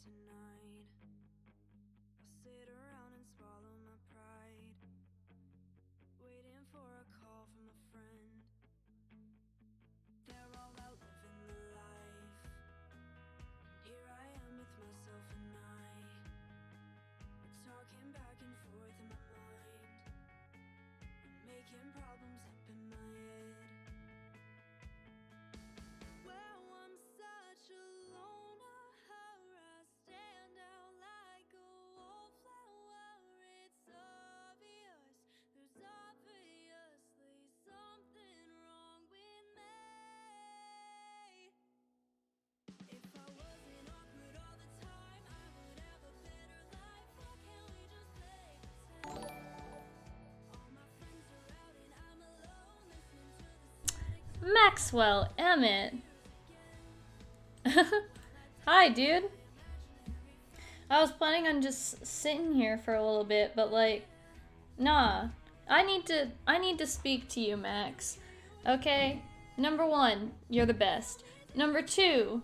tonight. I'll sit around and swallow my pride, waiting for a call from a friend. They're all out living the life, and here I am with myself and I. We're talking back and forth in my mind, and making problems up in my head. Well, I'm such a loner, I stand out like a wallflower. It's obvious, there's obviously something wrong with me. If I wasn't awkward all the time, I would have a better life. Why can't we just play pretend? All my friends are out and I'm alone, listening to the static. Maxwell Emmett. Hi, dude. I was planning on just sitting here for a little bit, but like, nah. I need to speak to you, Max. Okay? Number 1, you're the best. Number 2,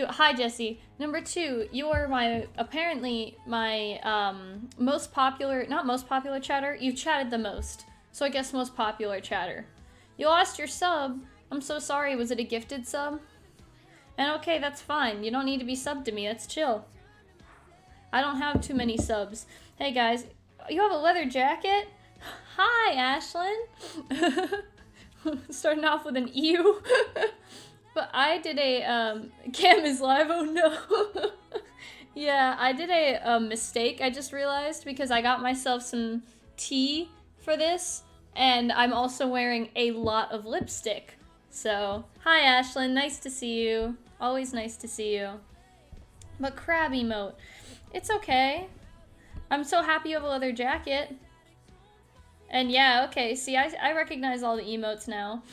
hi Jesse. Number 2, you are apparently my most popular, not most popular chatter. You've chatted the most. So I guess most popular chatter. You lost your sub. I'm so sorry. Was it a gifted sub? And okay, that's fine. You don't need to be subbed to me. That's chill. I don't have too many subs. Hey guys, you have a leather jacket? Hi, Ashlyn. Starting off with an ew. But I did a, Cam is live, oh no. Yeah, I did a mistake, I just realized, because I got myself some tea for this, and I'm also wearing a lot of lipstick. So, hi Ashlyn, nice to see you. Always nice to see you. But crab emote, it's okay. I'm so happy you have a leather jacket. And yeah, okay, see, I recognize all the emotes now.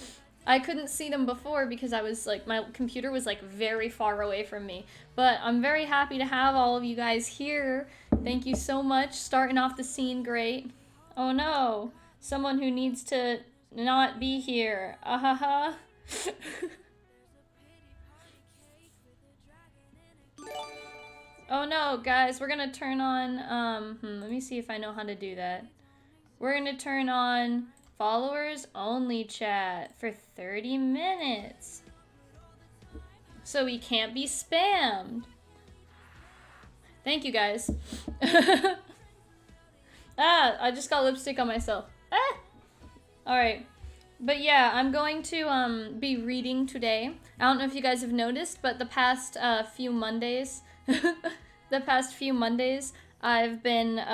I couldn't see them before because I was like, my computer was like very far away from me. But I'm very happy to have all of you guys here. Thank you so much. Starting off the scene great. Oh no, someone who needs to not be here. Ahaha. Oh no, guys, we're gonna turn on, let me see if I know how to do that. We're gonna turn on followers only chat for 30 minutes. So we can't be spammed. Thank you, guys. I just got lipstick on myself. Alright. But yeah, I'm going to be reading today. I don't know if you guys have noticed, but the past few Mondays, I've been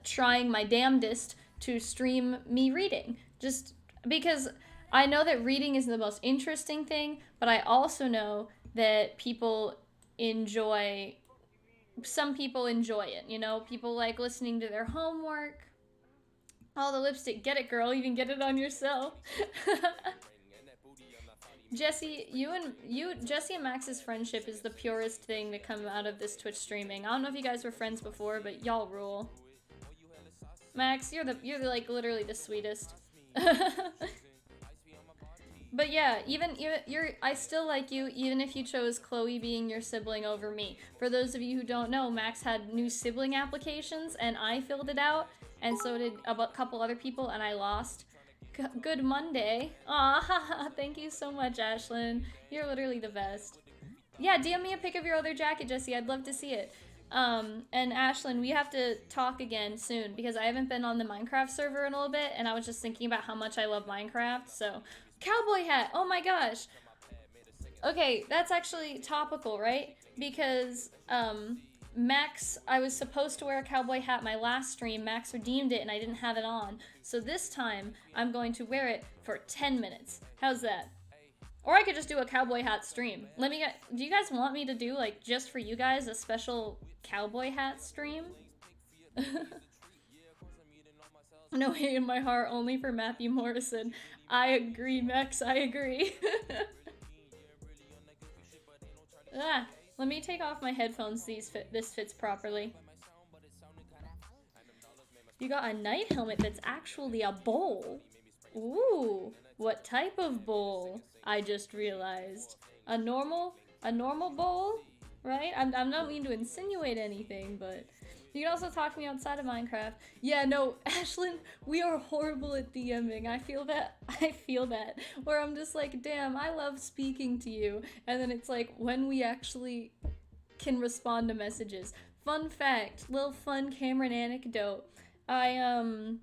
trying my damnedest to stream me reading. Just because I know that reading is the most interesting thing, but I also know that some people enjoy it, you know? People like listening to their homework. Oh, the lipstick. Get it, girl. You can get it on yourself. Jesse, Jesse and Max's friendship is the purest thing to come out of this Twitch streaming. I don't know if you guys were friends before, but y'all rule. Max, you're like literally the sweetest. But yeah, I still like you, even if you chose Chloe being your sibling over me. For those of you who don't know, Max had new sibling applications, and I filled it out, and so did a couple other people, and I lost. Good Monday. Aw, thank you so much, Ashlyn. You're literally the best. Yeah, DM me a pic of your other jacket, Jesse. I'd love to see it. And Ashlyn, we have to talk again soon, because I haven't been on the Minecraft server in a little bit, and I was just thinking about how much I love Minecraft, so... Cowboy hat! Oh my gosh! Okay, that's actually topical, right? Because, Max, I was supposed to wear a cowboy hat my last stream, Max redeemed it and I didn't have it on. So this time, I'm going to wear it for 10 minutes. How's that? Or I could just do a cowboy hat stream. Do you guys want me to do, like, just for you guys, a special cowboy hat stream? No hate in my heart, only for Matthew Morrison. I agree, Max, I agree. Let me take off my headphones, this fits properly. You got a night helmet that's actually a bowl. Ooh, what type of bowl? I just realized. A normal bowl? right? I'm not mean to insinuate anything, but you can also talk to me outside of Minecraft. Yeah, no, Ashlyn, we are horrible at DMing. I feel that. I feel that. Where I'm just like, damn, I love speaking to you. And then it's like, when we actually can respond to messages. Fun fact, little fun Cameron anecdote. I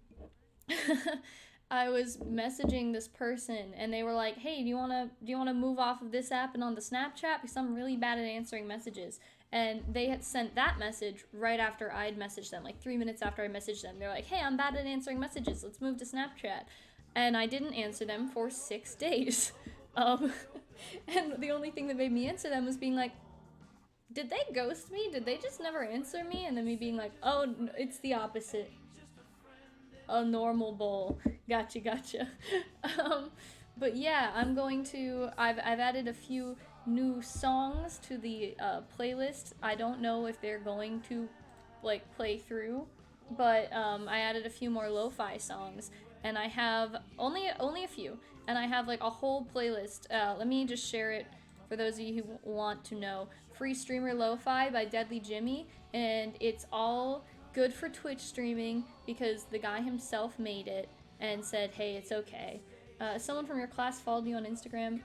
I was messaging this person and they were like, "Hey, do you want to move off of this app and on the Snapchat because I'm really bad at answering messages." And they had sent that message right after I'd messaged them, like 3 minutes after I messaged them. They're like, "Hey, I'm bad at answering messages. Let's move to Snapchat." And I didn't answer them for 6 days. Um and the only thing that made me answer them was being like, "Did they ghost me? Did they just never answer me?" And then me being like, "Oh, it's the opposite. A normal bowl." Gotcha. um, but yeah, I've added a few new songs to the playlist. I don't know if they're going to like play through, but I added a few more lo-fi songs, and I have only a few, and I have like a whole playlist. Let me just share it for those of you who want to know. Free Streamer Lo-Fi by Deadly Jimmy, and it's all good for Twitch streaming because the guy himself made it and said, "Hey, it's okay." Someone from your class followed you on Instagram.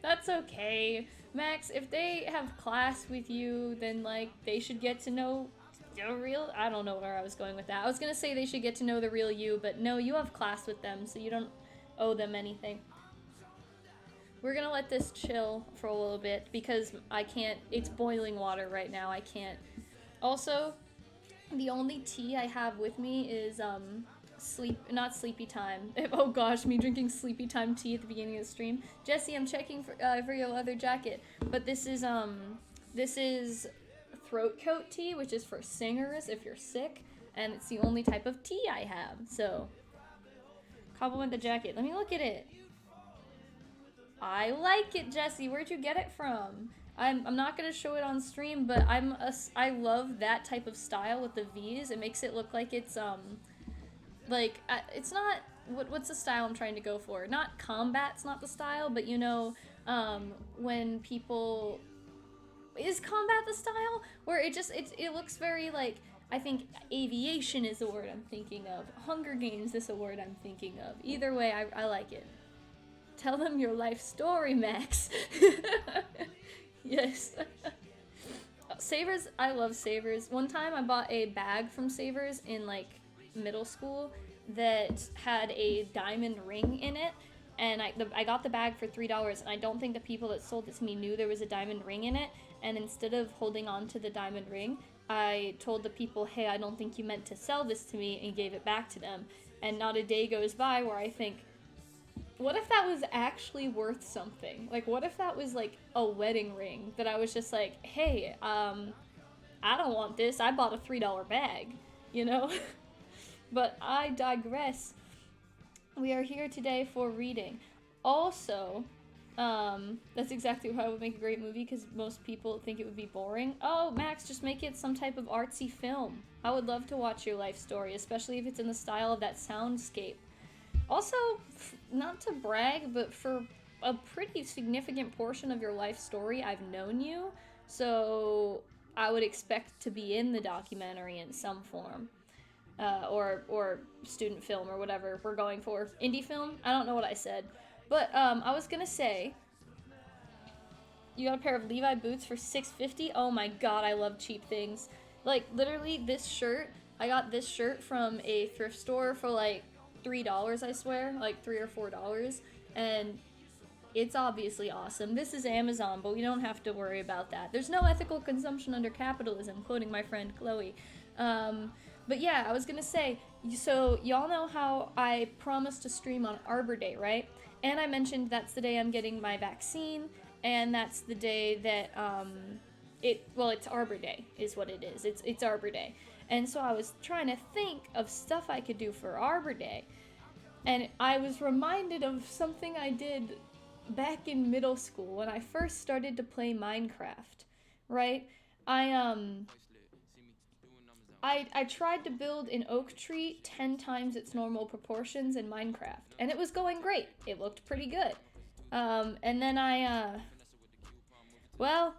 That's okay. Max, if they have class with you, then like they should get to know the real. I don't know where I was going with that. I was gonna say they should get to know the real you, but no, you have class with them, so you don't owe them anything. We're gonna let this chill for a little bit because I can't. It's boiling water right now. I can't. Also, the only tea I have with me is not sleepy time. Oh gosh, me drinking sleepy time tea at the beginning of the stream. Jesse, I'm checking for your leather jacket, but this is throat coat tea, which is for singers if you're sick, and it's the only type of tea I have. So, compliment the jacket. Let me look at it. I like it, Jesse. Where'd you get it from? I'm not gonna show it on stream, but I love that type of style with the V's. It makes it look like it's it's not what's the style I'm trying to go for? Not combat's not the style, but you know, when people is combat the style where it looks very like I think aviation is the word I'm thinking of. Hunger Games is the word I'm thinking of. Either way, I like it. Tell them your life story, Max. Yes. Savers, I love Savers. One time I bought a bag from Savers in like middle school that had a diamond ring in it, and I got the bag for $3, and I don't think the people that sold it to me knew there was a diamond ring in it, and instead of holding on to the diamond ring, I told the people, "Hey, I don't think you meant to sell this to me," and gave it back to them. And not a day goes by where I think, what if that was actually worth something? Like, what if that was, like, a wedding ring that I was just like, "Hey, I don't want this. I bought a $3 bag," you know? But I digress. We are here today for reading. Also, that's exactly why I would make a great movie, because most people think it would be boring. Oh, Max, just make it some type of artsy film. I would love to watch your life story, especially if it's in the style of that soundscape. Also, not to brag, but for a pretty significant portion of your life story, I've known you, so I would expect to be in the documentary in some form, or student film or whatever we're going for. Indie film? I don't know what I said, but I was gonna say, you got a pair of Levi boots for $6.50. Oh my god, I love cheap things. Like literally, this shirt. I got this shirt from a thrift store for like $3, I swear, like $3 or $4, and it's obviously awesome. This is Amazon, but we don't have to worry about that. There's no ethical consumption under capitalism, quoting my friend Chloe. But yeah, I was gonna say, so y'all know how I promised to stream on Arbor Day, right? And I mentioned that's the day I'm getting my vaccine, and that's the day that it's Arbor Day is what it is. It's Arbor Day. And so I was trying to think of stuff I could do for Arbor Day. And I was reminded of something I did back in middle school when I first started to play Minecraft, right? I tried to build an oak tree 10 times its normal proportions in Minecraft, and it was going great. It looked pretty good. And then well,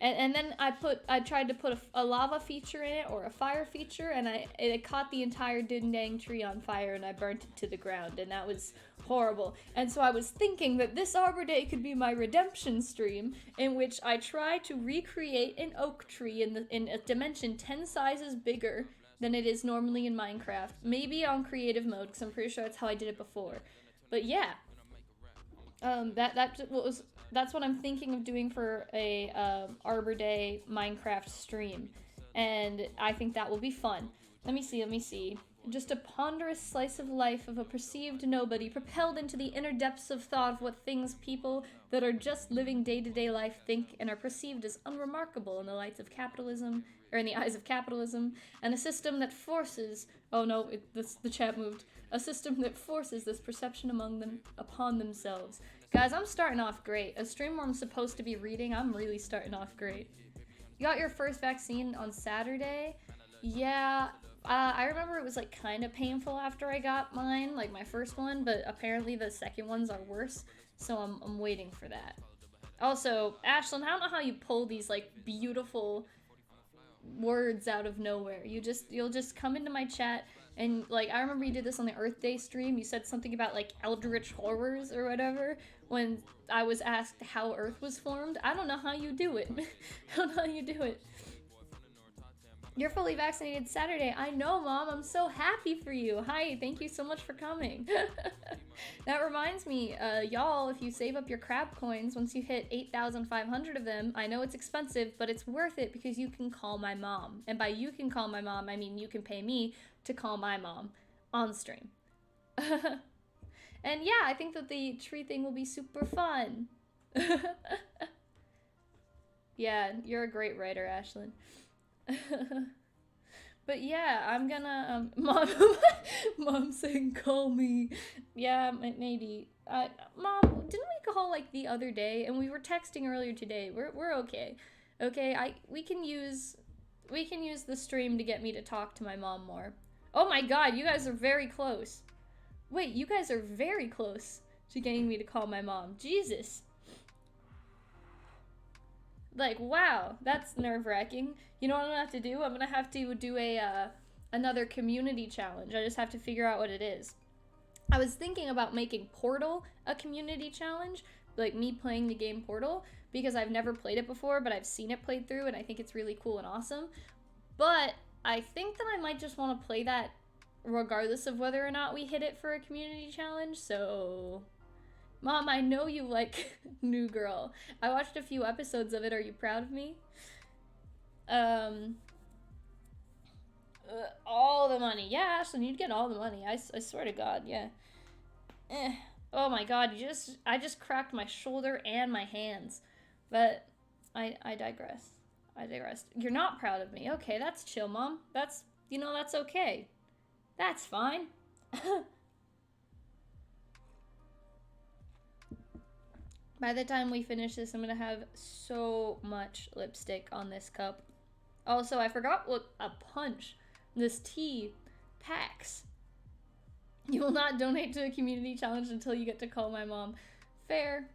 And then I tried to put a lava feature in it, or a fire feature, and it caught the entire ding-dang tree on fire, and I burnt it to the ground, and that was horrible. And so I was thinking that this Arbor Day could be my redemption stream, in which I try to recreate an oak tree in a dimension 10 sizes bigger than it is normally in Minecraft. Maybe on creative mode, because I'm pretty sure that's how I did it before. But yeah, that's what I'm thinking of doing for a Arbor Day Minecraft stream, and I think that will be fun. Let me see. Just a ponderous slice of life of a perceived nobody, propelled into the inner depths of thought of what things people that are just living day-to-day life think and are perceived as unremarkable in the lights of capitalism, or in the eyes of capitalism, and a system that forces. Oh no, the chat moved. A system that forces this perception among them upon themselves. Guys, I'm starting off great. A stream where I'm supposed to be reading, I'm really starting off great. You got your first vaccine on Saturday? Yeah, I remember it was like kind of painful after I got mine, like my first one, but apparently the second ones are worse, so I'm waiting for that. Also, Ashlyn, I don't know how you pull these like beautiful words out of nowhere. You'll just come into my chat and like I remember you did this on the Earth Day stream. You said something about like eldritch horrors or whatever when I was asked how Earth was formed. I don't know how you do it. I don't know how you do it. You're fully vaccinated Saturday. I know, Mom. I'm so happy for you. Hi, thank you so much for coming. That reminds me, y'all, if you save up your crab coins, once you hit 8,500 of them, I know it's expensive, but it's worth it because you can call my mom. And by you can call my mom, I mean you can pay me to call my mom on stream. And yeah, I think that the tree thing will be super fun. Yeah, you're a great writer, Ashlyn. But yeah, I'm gonna mom saying call me. Yeah, maybe. Mom, didn't we call like the other day? And we were texting earlier today. We're okay. Okay, we can use the stream to get me to talk to my mom more. Oh my god, you guys are very close. Wait, you guys are very close to getting me to call my mom. Jesus. Like, wow, that's nerve-wracking. You know what I'm gonna have to do? I'm gonna have to do another community challenge. I just have to figure out what it is. I was thinking about making Portal a community challenge, like me playing the game Portal, because I've never played it before, but I've seen it played through, and I think it's really cool and awesome. But I think that I might just want to play that regardless of whether or not we hit it for a community challenge, so... Mom, I know you like New Girl. I watched a few episodes of it. Are you proud of me? All the money. Yeah, Ashlyn, you'd get all the money. I swear to God, yeah. Oh my God, I just cracked my shoulder and my hands. But I digress. You're not proud of me. Okay, that's chill, Mom. That's okay. That's fine. By the time we finish this, I'm gonna have so much lipstick on this cup. Also, I forgot what a punch this tea packs. You will not donate to a community challenge until you get to call my mom. Fair.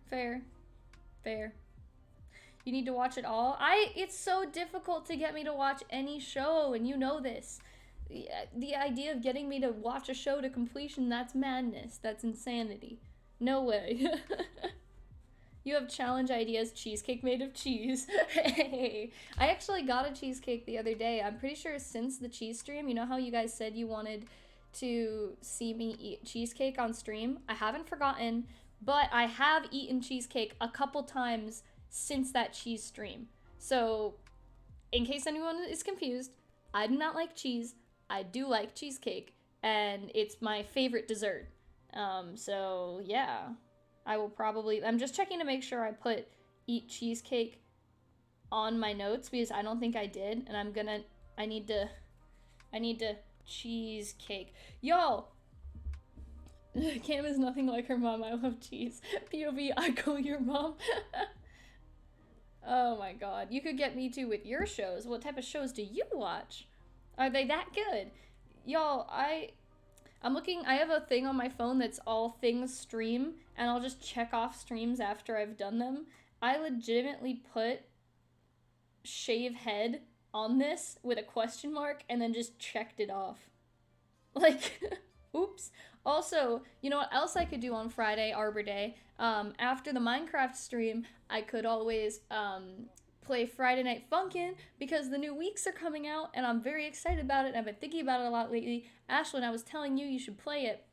You need to watch it all. It's so difficult to get me to watch any show, and you know this. The idea of getting me to watch a show to completion, that's madness. That's insanity. No way. You have challenge ideas, cheesecake made of cheese. Hey, I actually got a cheesecake the other day. I'm pretty sure since the cheese stream, you know how you guys said you wanted to see me eat cheesecake on stream? I haven't forgotten, but I have eaten cheesecake a couple times since that cheese stream. So, in case anyone is confused, I do not like cheese. I do like cheesecake, and it's my favorite dessert. So yeah. I will probably... I'm just checking to make sure I put eat cheesecake on my notes because I don't think I did. And I need to cheesecake. Y'all! Cam is nothing like her mom. I love cheese. POV, I call your mom. Oh my god. You could get me too with your shows. What type of shows do you watch? Are they that good? Y'all, I'm looking, I have a thing on my phone that's all things stream, and I'll just check off streams after I've done them. I legitimately put shave head on this with a question mark and then just checked it off. Like, oops. Also, you know what else I could do on Friday, Arbor Day? After the Minecraft stream, I could always play Friday Night Funkin' because the new weeks are coming out and I'm very excited about it. I've been thinking about it a lot lately. Ashlyn, I was telling you should play it.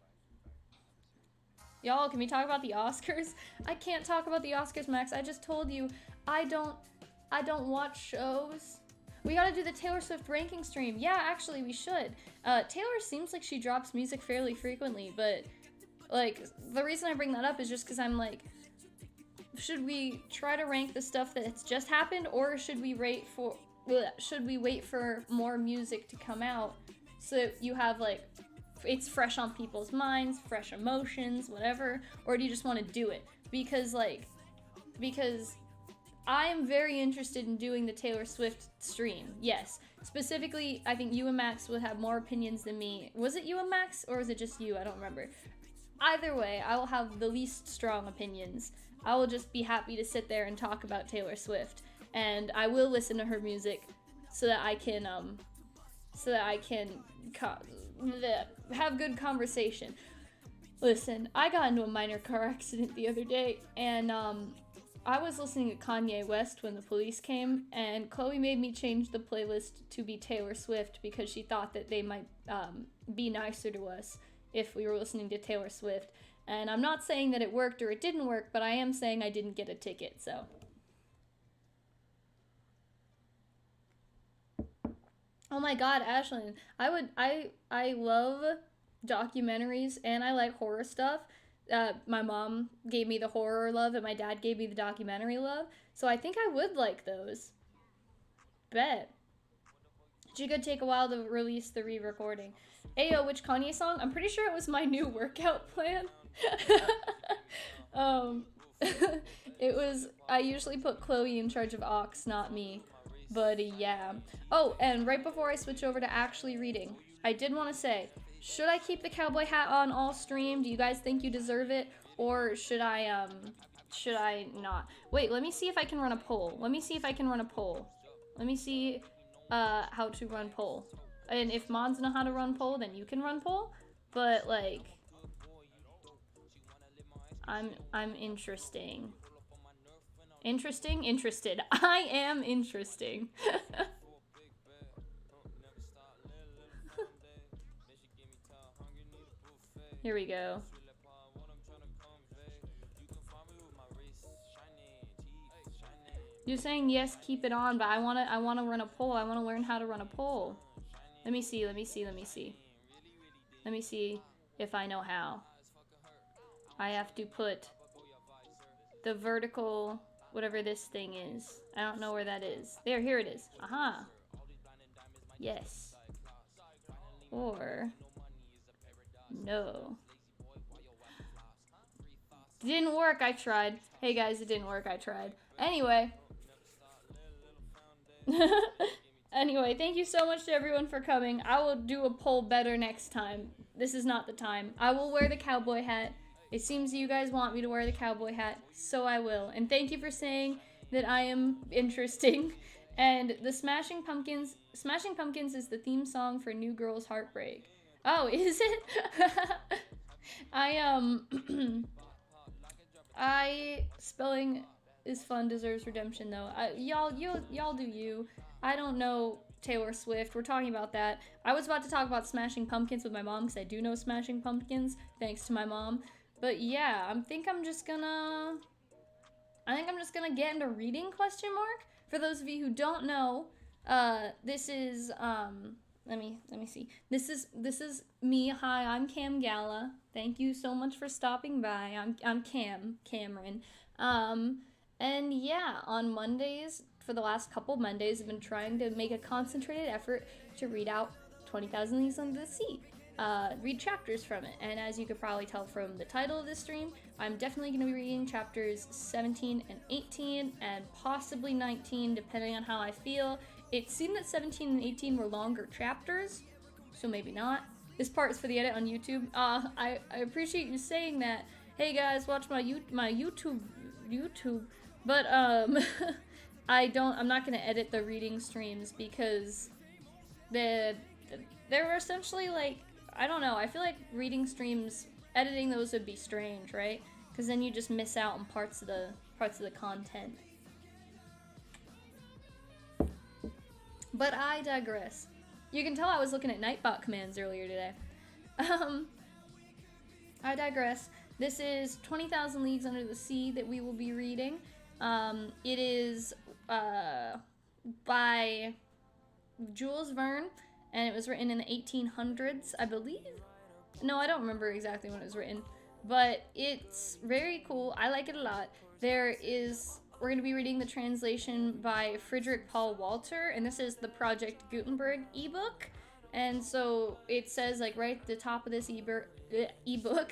Y'all, can we talk about the Oscars? I can't talk about the Oscars, Max. I just told you I don't watch shows. We gotta do the Taylor Swift ranking stream. Yeah, actually, we should. Taylor seems like she drops music fairly frequently, but, like, the reason I bring that up is just because I'm like, should we try to rank the stuff that's just happened, or should we wait for more music to come out so that you have, like, it's fresh on people's minds, fresh emotions, whatever, or do you just want to do it? Because I am very interested in doing the Taylor Swift stream, yes. Specifically, I think you and Max would have more opinions than me. Was it you and Max, or was it just you? I don't remember. Either way, I will have the least strong opinions. I will just be happy to sit there and talk about Taylor Swift, and I will listen to her music so that I can have good conversation. Listen, I got into a minor car accident the other day, and I was listening to Kanye West when the police came, and Chloe made me change the playlist to be Taylor Swift because she thought that they might be nicer to us if we were listening to Taylor Swift. And I'm not saying that it worked or it didn't work, but I am saying I didn't get a ticket, so. Oh my god, Ashlyn, I love documentaries and I like horror stuff. My mom gave me the horror love and my dad gave me the documentary love, so I think I would like those. Bet. It could take a while to release the re-recording. Ayo, which Kanye song? I'm pretty sure it was my new workout plan. It was, I usually put Chloe in charge of aux, not me. But yeah. Oh, and right before I switch over to actually reading, I did want to say, should I keep the cowboy hat on all stream? Do you guys think you deserve it? Or should I not? Wait, let me see if I can run a poll. Let me see how to run poll. And if mods know how to run poll, then you can run poll. But, like, I'm interesting. Interested. I am interesting. Here we go. You're saying yes, keep it on, but I wanna run a poll. I wanna learn how to run a poll. Let me see if I know how. I have to put the vertical, whatever this thing is. I don't know where that is. There, here it is. Aha. Yes. Or no. Didn't work, I tried. Hey guys, it didn't work, I tried. Anyway. Anyway, thank you so much to everyone for coming. I will do a poll better next time. This is not the time. I will wear the cowboy hat. It seems you guys want me to wear the cowboy hat, so I will. And thank you for saying that I am interesting. And the Smashing Pumpkins is the theme song for New Girl's Heartbreak. Oh, is it? Spelling is fun, deserves redemption though. Y'all do you. I don't know Taylor Swift. We're talking about that. I was about to talk about Smashing Pumpkins with my mom because I do know Smashing Pumpkins thanks to my mom. But yeah, I think I'm just gonna get into reading ? For those of you who don't know, this is let me see. This is me. Hi, I'm Cam Gala. Thank you so much for stopping by. I'm Cameron. And yeah, on Mondays, for the last couple Mondays, I've been trying to make a concentrated effort to read out 20,000 Leagues Under the Sea. Read chapters from it. And as you could probably tell from the title of this stream, I'm definitely going to be reading chapters 17 and 18 and possibly 19, depending on how I feel. It seemed that 17 and 18 were longer chapters, so maybe not. This part is for the edit on YouTube. I appreciate you saying that. Hey guys, watch my YouTube. But I'm not gonna edit the reading streams because they're essentially like, I don't know, I feel like reading streams, editing those would be strange, right? Because then you just miss out on parts of the content. But I digress. You can tell I was looking at Nightbot commands earlier today. I digress. This is 20,000 Leagues Under the Sea that we will be reading. It is by Jules Verne, and it was written in the 1800s, I believe. No, I don't remember exactly when it was written, but it's very cool. I like it a lot. We're going to be reading the translation by Friedrich Paul Walter, and this is the Project Gutenberg ebook. And so it says, like, right at the top of this ebook,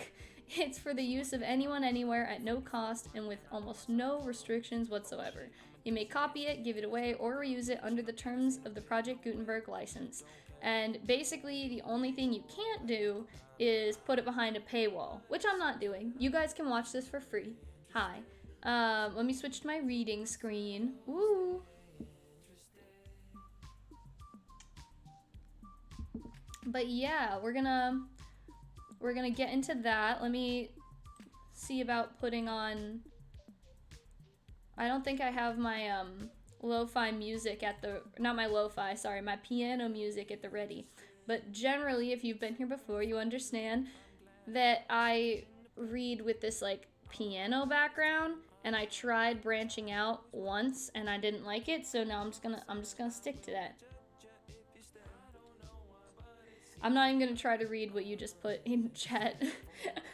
it's for the use of anyone, anywhere, at no cost, and with almost no restrictions whatsoever. You may copy it, give it away, or reuse it under the terms of the Project Gutenberg license. And basically, the only thing you can't do is put it behind a paywall, which I'm not doing. You guys can watch this for free. Hi. Let me switch to my reading screen. Woo! But yeah, we're gonna get into that. Let me see about putting on. I don't think I have my lo-fi music at the, not my lo-fi, sorry, my piano music at the ready. But generally, if you've been here before, you understand that I read with this like piano background, and I tried branching out once and I didn't like it, so now I'm just gonna stick to that. I'm not even gonna try to read what you just put in chat,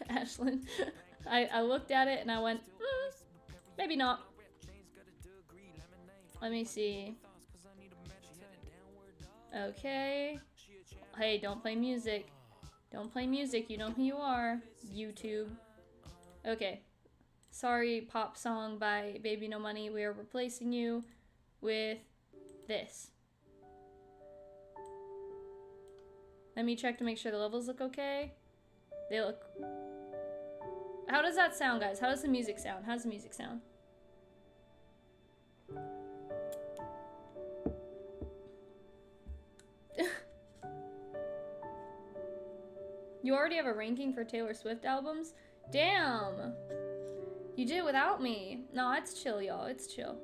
Ashlyn. I looked at it and I went, maybe not. Let me see. Okay. Hey, don't play music. Don't play music, you know who you are. YouTube. Okay. Sorry, pop song by Baby No Money. We are replacing you with this. Let me check to make sure the levels look okay. They look... How does that sound, guys? How does the music sound? How does the music sound? You already have a ranking for Taylor Swift albums? Damn! You did it without me. No, it's chill, y'all. It's chill.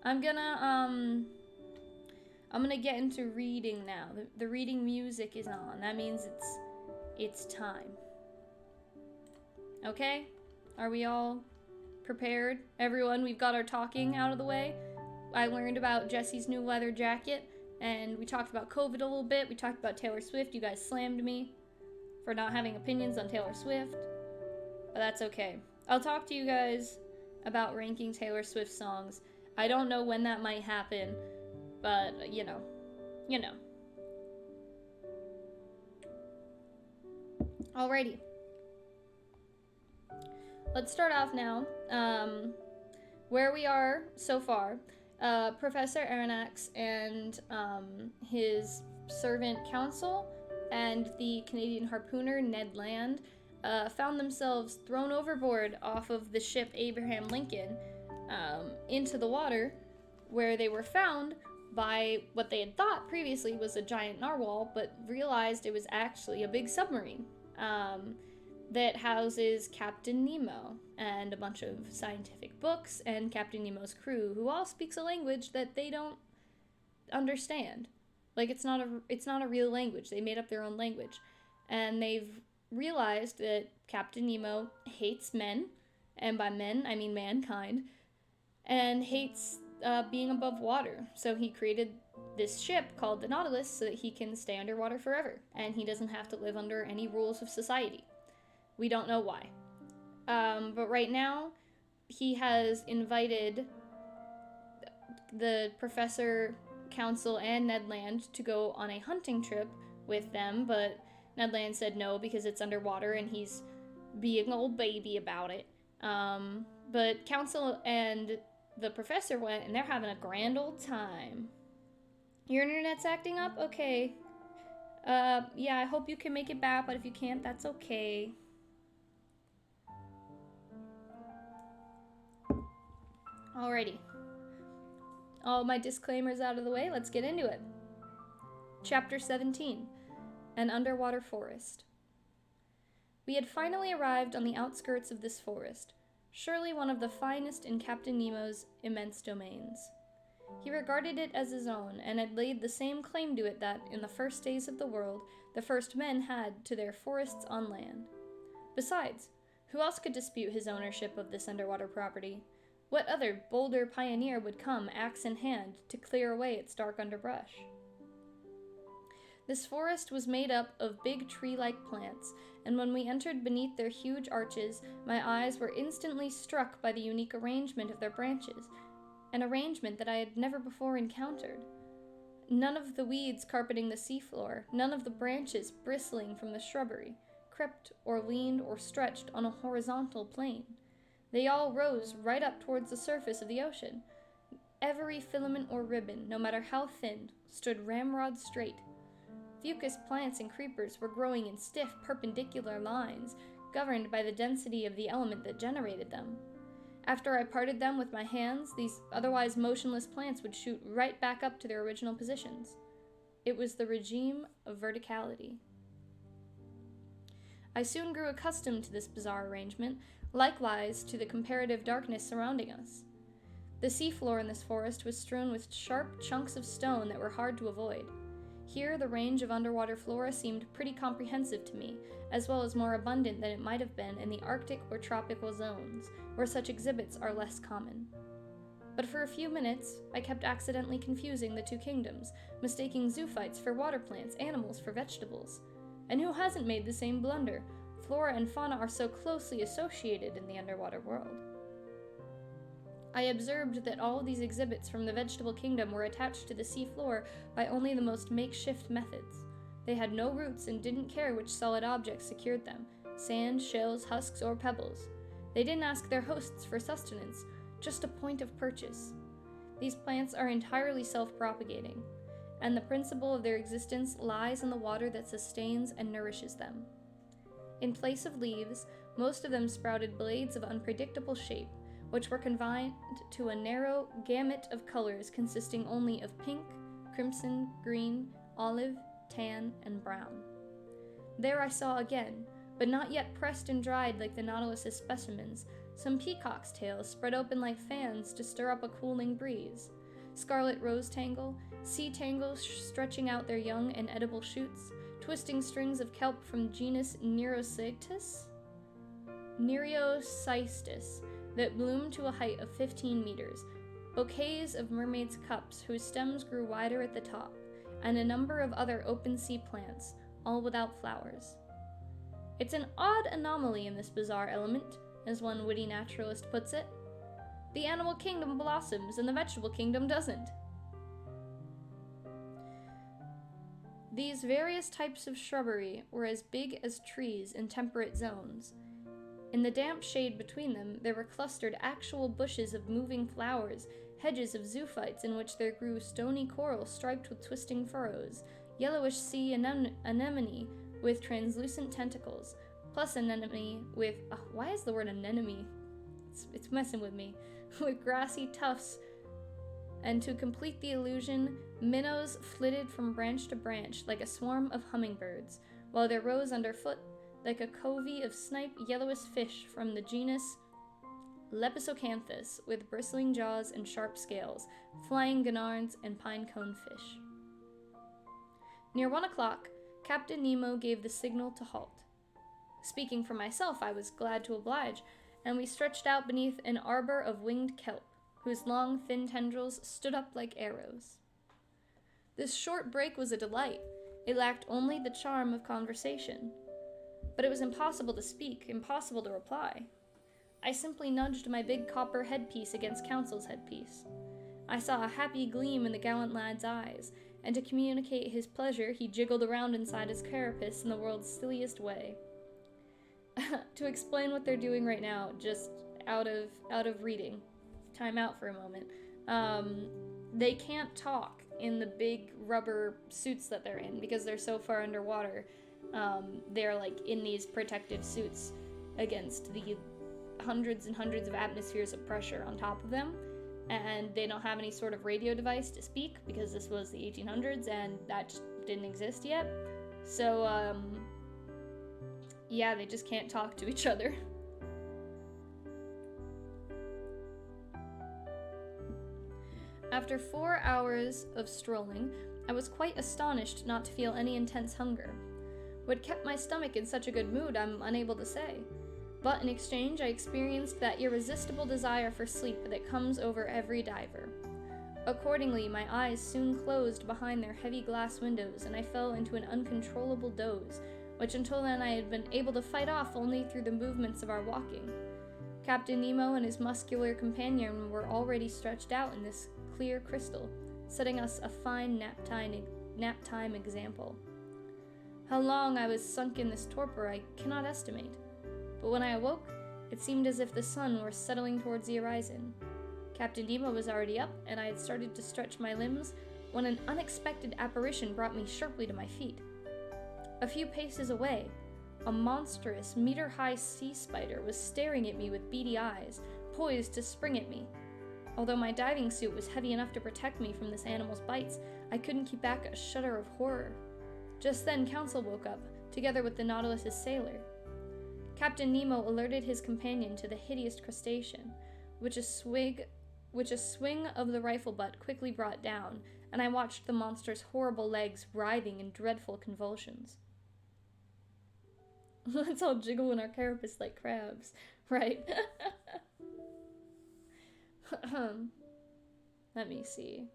I'm gonna get into reading now. The reading music is on. That means it's time. Okay? Are we all prepared? Everyone, we've got our talking out of the way. I learned about Jesse's new leather jacket, and we talked about COVID a little bit. We talked about Taylor Swift. You guys slammed me for not having opinions on Taylor Swift, but that's okay. I'll talk to you guys about ranking Taylor Swift songs. I don't know when that might happen, but you know. Alrighty. Let's start off now. Where we are so far, Professor Aronnax and his servant council and the Canadian harpooner Ned Land found themselves thrown overboard off of the ship Abraham Lincoln into the water, where they were found by what they had thought previously was a giant narwhal, but realized it was actually a big submarine that houses Captain Nemo and a bunch of scientific books and Captain Nemo's crew, who all speaks a language that they don't understand. Like, it's not a real language. They made up their own language. And they've realized that Captain Nemo hates men, and by men, I mean mankind, and hates being above water. So he created this ship called the Nautilus so that he can stay underwater forever, and he doesn't have to live under any rules of society. We don't know why. But right now, he has invited the Professor Council and Ned Land to go on a hunting trip with them, but Ned Land said no because it's underwater and he's being an old baby about it. But Council and the Professor went, and they're having a grand old time. Your internet's acting up? Okay. Yeah, I hope you can make it back, but if you can't, that's okay. Alrighty. All my disclaimers out of the way, let's get into it. Chapter 17, An Underwater Forest. We had finally arrived on the outskirts of this forest, surely one of the finest in Captain Nemo's immense domains. He regarded it as his own, and had laid the same claim to it that, in the first days of the world, the first men had to their forests on land. Besides, who else could dispute his ownership of this underwater property? What other, bolder pioneer would come, axe in hand, to clear away its dark underbrush? This forest was made up of big tree-like plants, and when we entered beneath their huge arches, my eyes were instantly struck by the unique arrangement of their branches, an arrangement that I had never before encountered. None of the weeds carpeting the seafloor, none of the branches bristling from the shrubbery, crept or leaned or stretched on a horizontal plane. They all rose right up towards the surface of the ocean. Every filament or ribbon, no matter how thin, stood ramrod straight. Fucus plants and creepers were growing in stiff, perpendicular lines, governed by the density of the element that generated them. After I parted them with my hands, these otherwise motionless plants would shoot right back up to their original positions. It was the regime of verticality. I soon grew accustomed to this bizarre arrangement, likewise to the comparative darkness surrounding us. The seafloor in this forest was strewn with sharp chunks of stone that were hard to avoid. Here, the range of underwater flora seemed pretty comprehensive to me, as well as more abundant than it might have been in the Arctic or tropical zones, where such exhibits are less common. But for a few minutes, I kept accidentally confusing the two kingdoms, mistaking zoophytes for water plants, animals for vegetables. And who hasn't made the same blunder? Flora and fauna are so closely associated in the underwater world. I observed that all of these exhibits from the vegetable kingdom were attached to the sea floor by only the most makeshift methods. They had no roots and didn't care which solid objects secured them, sand, shells, husks, or pebbles. They didn't ask their hosts for sustenance, just a point of purchase. These plants are entirely self-propagating, and the principle of their existence lies in the water that sustains and nourishes them. In place of leaves, most of them sprouted blades of unpredictable shape, which were confined to a narrow gamut of colors consisting only of pink, crimson, green, olive, tan, and brown. There I saw again, but not yet pressed and dried like the Nautilus's specimens, some peacock's tails spread open like fans to stir up a cooling breeze, scarlet rose tangle, sea tangles stretching out their young and edible shoots, twisting strings of kelp from genus Nereocystis that bloomed to a height of 15 meters, bouquets of mermaids' cups whose stems grew wider at the top, and a number of other open sea plants, all without flowers. It's an odd anomaly in this bizarre element, as one witty naturalist puts it. The animal kingdom blossoms and the vegetable kingdom doesn't. These various types of shrubbery were as big as trees in temperate zones. In the damp shade between them, there were clustered actual bushes of moving flowers, hedges of zoophytes in which there grew stony coral striped with twisting furrows, yellowish sea anemone with translucent tentacles, plus anemone with, why is the word anemone? It's messing with me, with grassy tufts, and to complete the illusion, minnows flitted from branch to branch like a swarm of hummingbirds, while there rose underfoot, like a covey of snipe yellowish fish from the genus Lepisocanthus, with bristling jaws and sharp scales, flying gurnards, and pine-cone fish. Near 1 o'clock, Captain Nemo gave the signal to halt. Speaking for myself, I was glad to oblige, and we stretched out beneath an arbor of winged kelp, whose long, thin tendrils stood up like arrows. This short break was a delight. It lacked only the charm of conversation. But it was impossible to speak, impossible to reply. I simply nudged my big copper headpiece against Council's headpiece. I saw a happy gleam in the gallant lad's eyes, and to communicate his pleasure, he jiggled around inside his carapace in the world's silliest way. To explain what they're doing right now, just out of reading, time out for a moment. They can't talk in the big rubber suits that they're in because they're so far underwater. They're like in these protective suits against the hundreds and hundreds of atmospheres of pressure on top of them. and they don't have any sort of radio device to speak because this was the 1800s and that just didn't exist yet. So, yeah, they just can't talk to each other. After 4 hours of strolling, I was quite astonished not to feel any intense hunger. What kept my stomach in such a good mood, I'm unable to say. But in exchange, I experienced that irresistible desire for sleep that comes over every diver. Accordingly, my eyes soon closed behind their heavy glass windows, and I fell into an uncontrollable doze, which until then I had been able to fight off only through the movements of our walking. Captain Nemo and his muscular companion were already stretched out in this clear crystal, setting us a fine nap time example. How long I was sunk in this torpor I cannot estimate, but when I awoke, it seemed as if the sun were settling towards the horizon. Captain Nemo was already up, and I had started to stretch my limbs when an unexpected apparition brought me sharply to my feet. A few paces away, a monstrous, meter-high sea spider was staring at me with beady eyes, poised to spring at me. Although my diving suit was heavy enough to protect me from this animal's bites, I couldn't keep back a shudder of horror. Just then, Council woke up, together with the Nautilus's sailor. Captain Nemo alerted his companion to the hideous crustacean, which a swing of the rifle butt quickly brought down, and I watched the monster's horrible legs writhing in dreadful convulsions. Let's all jiggle in our carapace like crabs, right? Let me see.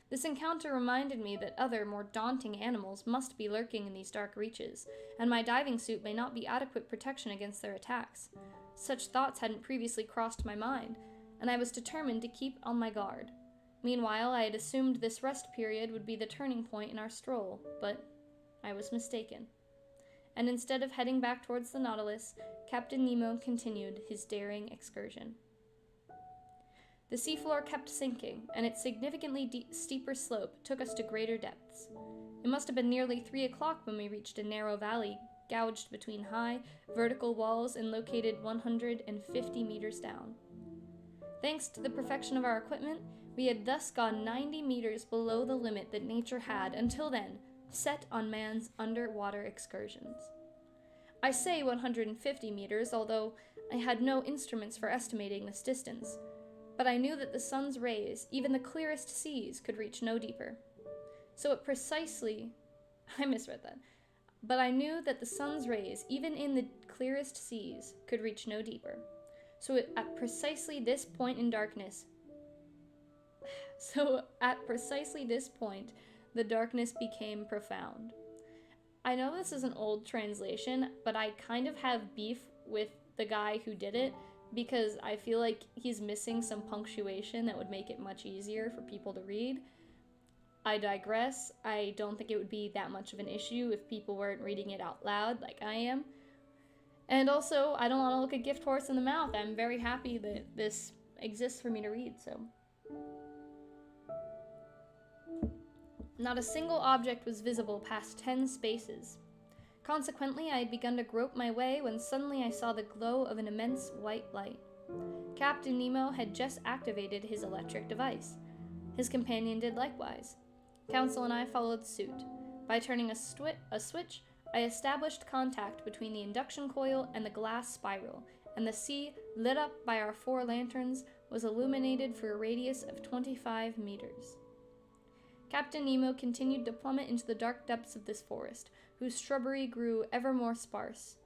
This encounter reminded me that other, more daunting animals must be lurking in these dark reaches, and my diving suit may not be adequate protection against their attacks. Such thoughts hadn't previously crossed my mind, and I was determined to keep on my guard. Meanwhile, I had assumed this rest period would be the turning point in our stroll, but I was mistaken. And instead of heading back towards the Nautilus, Captain Nemo continued his daring excursion. The seafloor kept sinking, and its significantly steeper slope took us to greater depths. It must have been nearly 3 o'clock when we reached a narrow valley gouged between high, vertical walls and located 150 meters down. Thanks to the perfection of our equipment, we had thus gone 90 meters below the limit that nature had, until then, set on man's underwater excursions. I say 150 meters, although I had no instruments for estimating this distance. But I knew that the sun's rays, even the clearest seas, could reach no deeper. I misread that. But I knew that the sun's rays, even in the clearest seas, could reach no deeper. At precisely this point, the darkness became profound. I know this is an old translation, but I kind of have beef with the guy who did it, because I feel like he's missing some punctuation that would make it much easier for people to read. I digress. I don't think it would be that much of an issue if people weren't reading it out loud like I am. And also, I don't want to look a gift horse in the mouth. I'm very happy that this exists for me to read, so. Not a single object was visible past 10 spaces. Consequently, I had begun to grope my way when suddenly I saw the glow of an immense white light. Captain Nemo had just activated his electric device. His companion did likewise. Council and I followed suit. By turning a switch, I established contact between the induction coil and the glass spiral, and the sea, lit up by our 4 lanterns, was illuminated for a radius of 25 meters. Captain Nemo continued to plummet into the dark depths of this forest, whose shrubbery grew ever more sparse.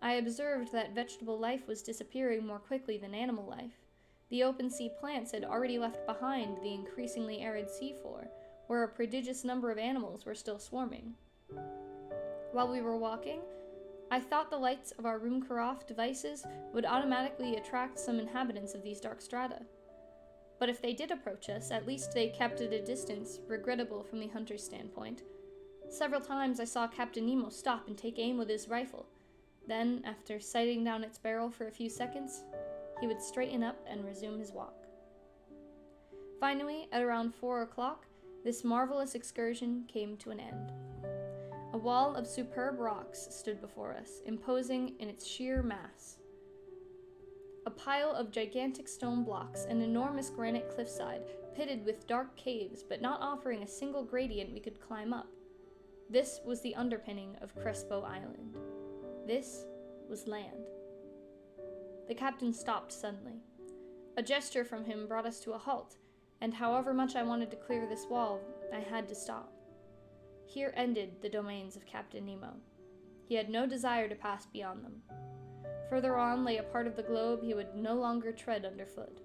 I observed that vegetable life was disappearing more quickly than animal life. The open sea plants had already left behind the increasingly arid seafloor, where a prodigious number of animals were still swarming. While we were walking, I thought the lights of our Ruhmkorff devices would automatically attract some inhabitants of these dark strata. But if they did approach us, at least they kept at a distance, regrettable from the hunter's standpoint. Several times I saw Captain Nemo stop and take aim with his rifle. Then, after sighting down its barrel for a few seconds, he would straighten up and resume his walk. Finally, at around 4 o'clock, this marvelous excursion came to an end. A wall of superb rocks stood before us, imposing in its sheer mass. a pile of gigantic stone blocks, an enormous granite cliffside, pitted with dark caves, but not offering a single gradient we could climb up. This was the underpinning of Crespo Island. This was land. The captain stopped suddenly. A gesture from him brought us to a halt, and however much I wanted to clear this wall, I had to stop. Here ended the domains of Captain Nemo. He had no desire to pass beyond them. Further on lay a part of the globe he would no longer tread underfoot.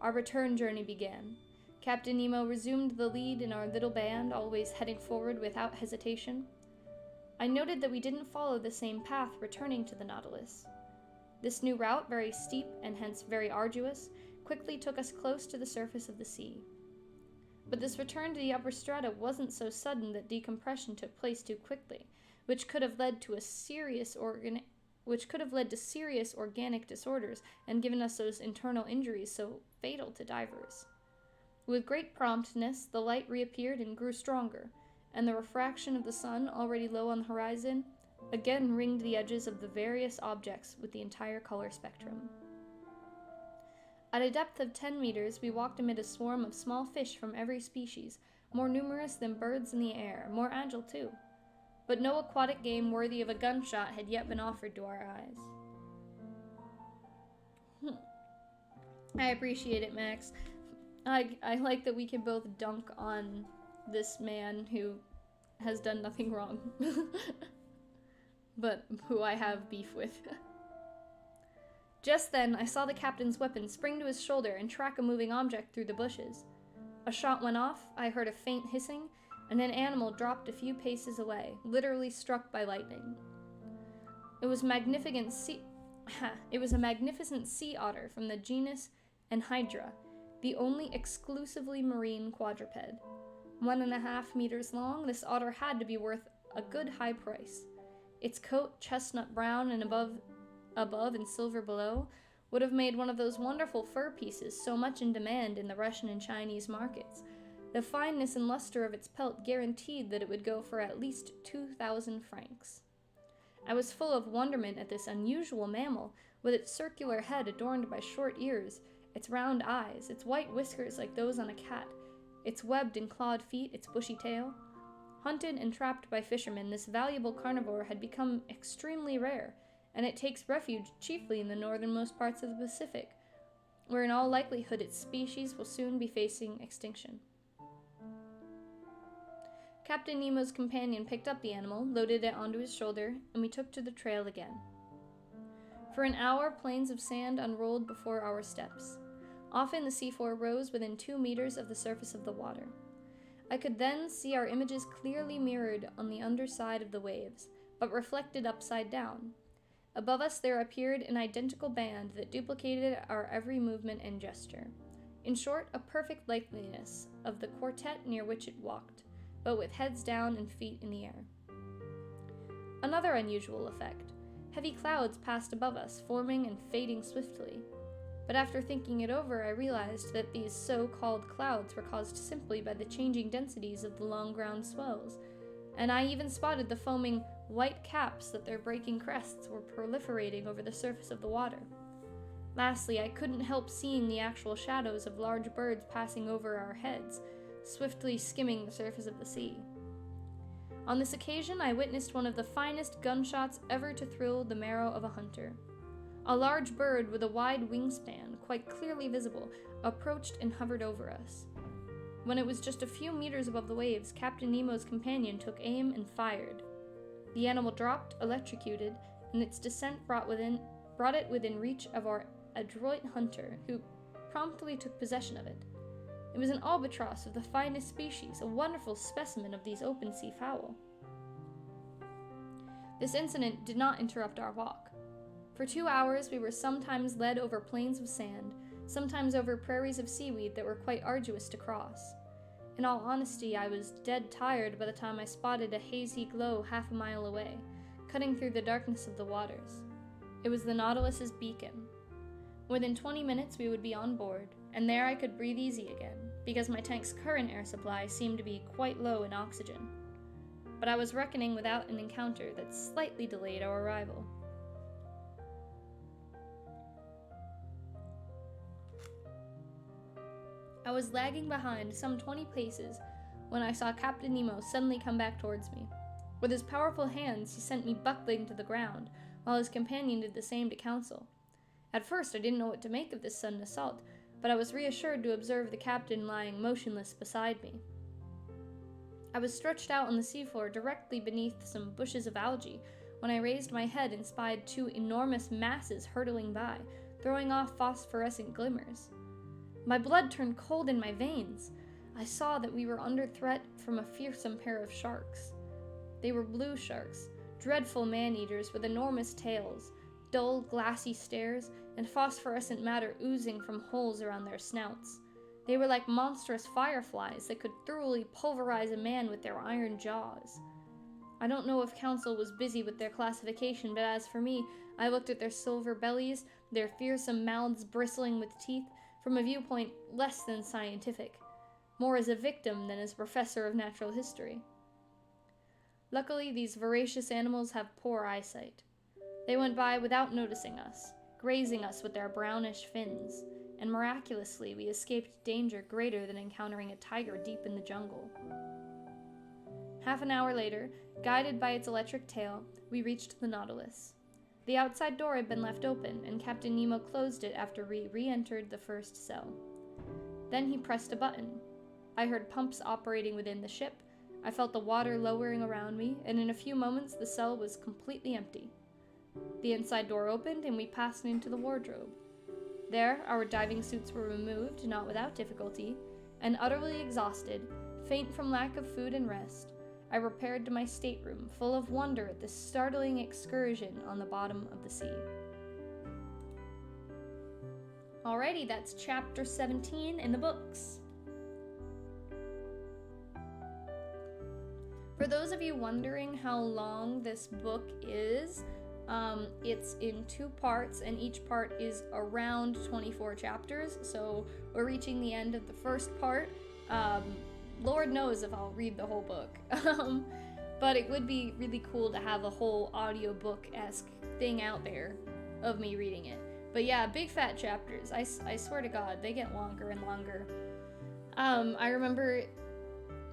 Our return journey began. Captain Nemo resumed the lead in our little band, always heading forward without hesitation. I noted that we didn't follow the same path returning to the Nautilus. This new route, very steep and hence very arduous, quickly took us close to the surface of the sea. But this return to the upper strata wasn't so sudden that decompression took place too quickly, which could have led to serious organic disorders and given us those internal injuries so fatal to divers. With great promptness, the light reappeared and grew stronger, and the refraction of the sun, already low on the horizon, again ringed the edges of the various objects with the entire color spectrum. At a depth of 10 meters, we walked amid a swarm of small fish from every species, more numerous than birds in the air, more agile too. But no aquatic game worthy of a gunshot had yet been offered to our eyes. I appreciate it, Max. I like that we can both dunk on this man who has done nothing wrong, but who I have beef with. Just then, I saw the captain's weapon spring to his shoulder and track a moving object through the bushes. A shot went off, I heard a faint hissing, and an animal dropped a few paces away, literally struck by lightning. It was a magnificent sea otter from the genus Anhydra, the only exclusively marine quadruped. 1.5 meters long, this otter had to be worth a good high price. Its coat, chestnut brown and above and silver below, would have made one of those wonderful fur pieces so much in demand in the Russian and Chinese markets. The fineness and luster of its pelt guaranteed that it would go for at least 2,000 francs. I was full of wonderment at this unusual mammal, with its circular head adorned by short ears, its round eyes, its white whiskers like those on a cat, its webbed and clawed feet, its bushy tail. Hunted and trapped by fishermen, this valuable carnivore had become extremely rare, and it takes refuge chiefly in the northernmost parts of the Pacific, where in all likelihood its species will soon be facing extinction. Captain Nemo's companion picked up the animal, loaded it onto his shoulder, and we took to the trail again. For an hour, plains of sand unrolled before our steps. Often the seafloor rose within 2 meters of the surface of the water. I could then see our images clearly mirrored on the underside of the waves, but reflected upside down. Above us there appeared an identical band that duplicated our every movement and gesture. In short, a perfect likeness of the quartet near which it walked, but with heads down and feet in the air. Another unusual effect. Heavy clouds passed above us, forming and fading swiftly. But after thinking it over, I realized that these so-called clouds were caused simply by the changing densities of the long-ground swells, and I even spotted the foaming white caps that their breaking crests were proliferating over the surface of the water. Lastly, I couldn't help seeing the actual shadows of large birds passing over our heads, swiftly skimming the surface of the sea. On this occasion, I witnessed one of the finest gunshots ever to thrill the marrow of a hunter. A large bird with a wide wingspan, quite clearly visible, approached and hovered over us. When it was just a few meters above the waves, Captain Nemo's companion took aim and fired. The animal dropped, electrocuted, and its descent brought it within reach of our adroit hunter, who promptly took possession of it. It was an albatross of the finest species, a wonderful specimen of these open-sea fowl. This incident did not interrupt our walk. For 2 hours we were sometimes led over plains of sand, sometimes over prairies of seaweed that were quite arduous to cross. In all honesty, I was dead tired by the time I spotted a hazy glow half a mile away, cutting through the darkness of the waters. It was the Nautilus's beacon. Within 20 minutes we would be on board, and there I could breathe easy again, because my tank's current air supply seemed to be quite low in oxygen. But I was reckoning without an encounter that slightly delayed our arrival. was lagging behind some 20 paces when I saw Captain Nemo suddenly come back towards me. With his powerful hands, he sent me buckling to the ground, while his companion did the same to Council. At first, I didn't know what to make of this sudden assault, but I was reassured to observe the captain lying motionless beside me. I was stretched out on the seafloor directly beneath some bushes of algae when I raised my head and spied two enormous masses hurtling by, throwing off phosphorescent glimmers. My blood turned cold in my veins. I saw that we were under threat from a fearsome pair of sharks. They were blue sharks, dreadful man-eaters with enormous tails, dull, glassy stares, and phosphorescent matter oozing from holes around their snouts. They were like monstrous fireflies that could thoroughly pulverize a man with their iron jaws. I don't know if Council was busy with their classification, but as for me, I looked at their silver bellies, their fearsome mouths bristling with teeth, from a viewpoint less than scientific, more as a victim than as professor of natural history. Luckily, these voracious animals have poor eyesight. They went by without noticing us, grazing us with their brownish fins, and miraculously we escaped danger greater than encountering a tiger deep in the jungle. Half an hour later, guided by its electric tail, we reached the Nautilus. The outside door had been left open, and Captain Nemo closed it after we re-entered the first cell. Then he pressed a button. I heard pumps operating within the ship, I felt the water lowering around me, and in a few moments the cell was completely empty. The inside door opened, and we passed into the wardrobe. There, our diving suits were removed, not without difficulty, and utterly exhausted, faint from lack of food and rest, I repaired to my stateroom, full of wonder at this startling excursion on the bottom of the sea. Alrighty, that's chapter 17 in the books. For those of you wondering how long this book is, it's in 2 parts, and each part is around 24 chapters, so we're reaching the end of the first part. Lord knows if I'll read the whole book. But it would be really cool to have a whole audiobook-esque thing out there of me reading it. But yeah, big fat chapters. I swear to God, they get longer and longer. I remember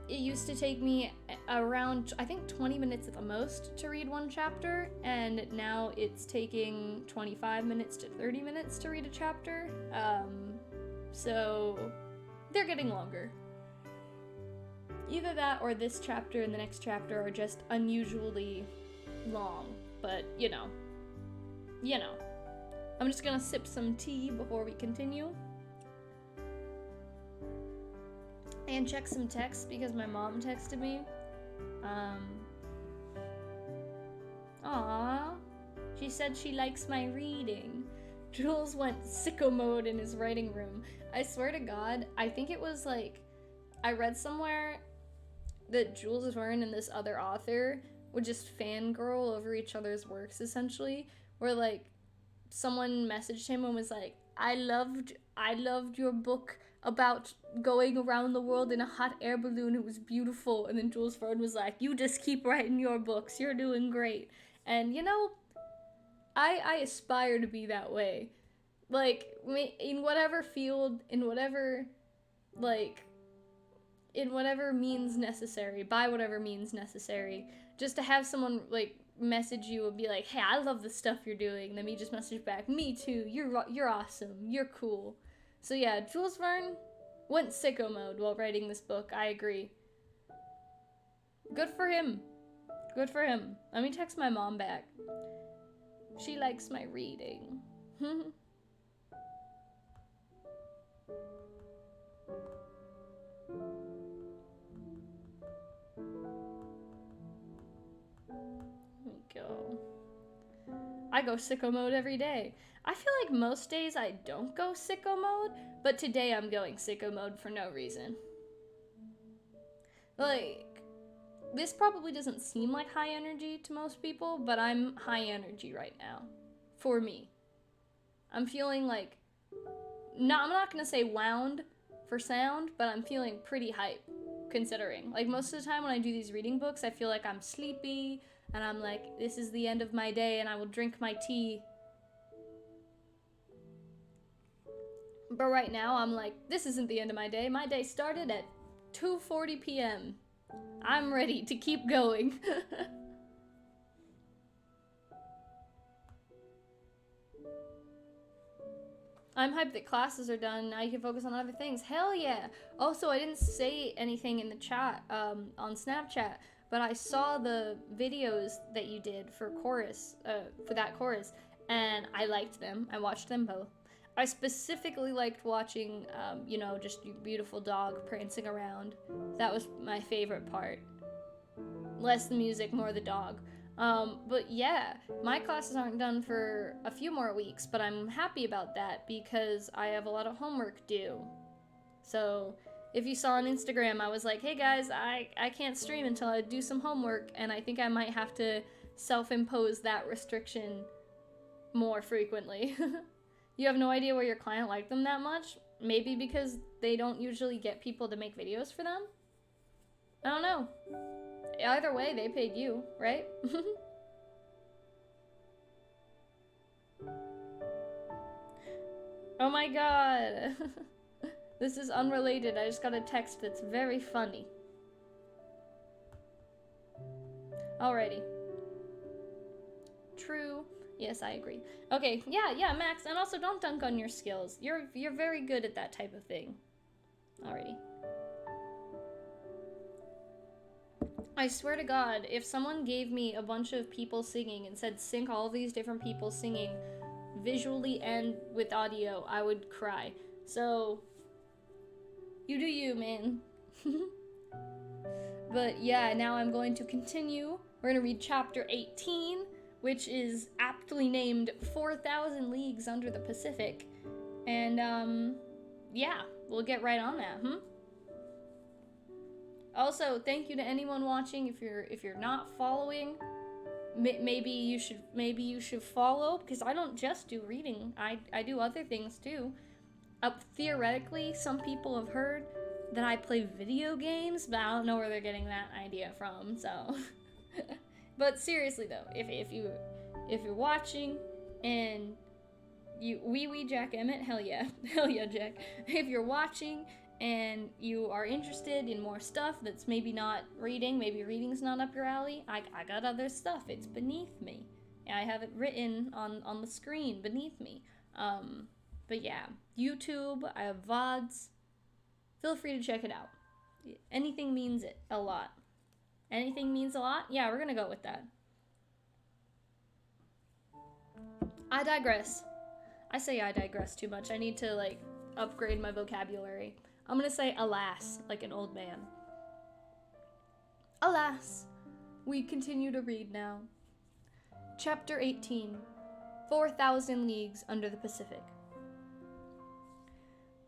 it used to take me around, I think, 20 minutes at the most to read one chapter, and now it's taking 25 minutes to 30 minutes to read a chapter. So they're getting longer. Either that or this chapter and the next chapter are just unusually long, but you know. I'm just gonna sip some tea before we continue. And check some texts because my mom texted me. Aww. She said she likes my reading. Jules went sicko mode in his writing room. I swear to God, I think it was like, I read somewhere that Jules Verne and this other author would just fangirl over each other's works, essentially, where like someone messaged him and was like, I loved your book about going around the world in a hot air balloon. It was beautiful. And then Jules Verne was like, you just keep writing your books, you're doing great. And you know, I aspire to be that way, like in whatever field, in whatever means necessary, by whatever means necessary, just to have someone like message you and be like, hey, I love the stuff you're doing, and then me just message back, me too, you're awesome, you're cool. So yeah, Jules Verne went sicko mode while writing this book, I agree. Good for him. Good for him. Let me text my mom back. She likes my reading. There we go. I go sicko mode every day. I feel like most days I don't go sicko mode, but today I'm going sicko mode for no reason. Like, this probably doesn't seem like high energy to most people, but I'm high energy right now. For me. I'm feeling like, I'm not gonna say wound for sound, but I'm feeling pretty hype, considering. Like, most of the time when I do these reading books, I feel like I'm sleepy, and I'm like, this is the end of my day, and I will drink my tea. But right now, I'm like, this isn't the end of my day. My day started at 2:40 p.m. I'm ready to keep going. I'm hyped that classes are done. Now you can focus on other things. Hell yeah. Also, I didn't say anything in the chat on Snapchat, but I saw the videos that you did for that chorus, and I liked them. I watched them both. I specifically liked watching, just your beautiful dog prancing around. That was my favorite part. Less the music, more the dog. But yeah, my classes aren't done for a few more weeks, but I'm happy about that because I have a lot of homework due. So if you saw on Instagram, I was like, hey guys, I can't stream until I do some homework, and I think I might have to self-impose that restriction more frequently. You have no idea why your client liked them that much? Maybe because they don't usually get people to make videos for them? I don't know. Either way, they paid you, right? Oh my god. This is unrelated. I just got a text that's very funny. Alrighty. True. Yes, I agree. Okay, yeah, Max, and also don't dunk on your skills. You're very good at that type of thing. Alrighty. I swear to God, if someone gave me a bunch of people singing and said sync all of these different people singing visually and with audio, I would cry. So, you do you, man. But yeah, now I'm going to continue. We're going to read chapter 18, which is aptly named 4,000 Leagues Under the Pacific. And, yeah, we'll get right on that, Also, thank you to anyone watching. If you're not following, maybe you should follow, because I don't just do reading. I do other things too. Theoretically, some people have heard that I play video games, but I don't know where they're getting that idea from. So, but seriously though, if you're watching and you wee Jack Emmett, hell yeah, Jack. If you're watching and you are interested in more stuff that's maybe not reading, maybe reading's not up your alley, I got other stuff. It's beneath me. I have it written on the screen beneath me. But yeah, YouTube, I have VODs. Feel free to check it out. Anything means it a lot. Anything means a lot? Yeah, we're gonna go with that. I digress. I say I digress too much. I need to, upgrade my vocabulary. I'm gonna say alas, like an old man. Alas, we continue to read now. Chapter 18, 4,000 Leagues Under the Pacific.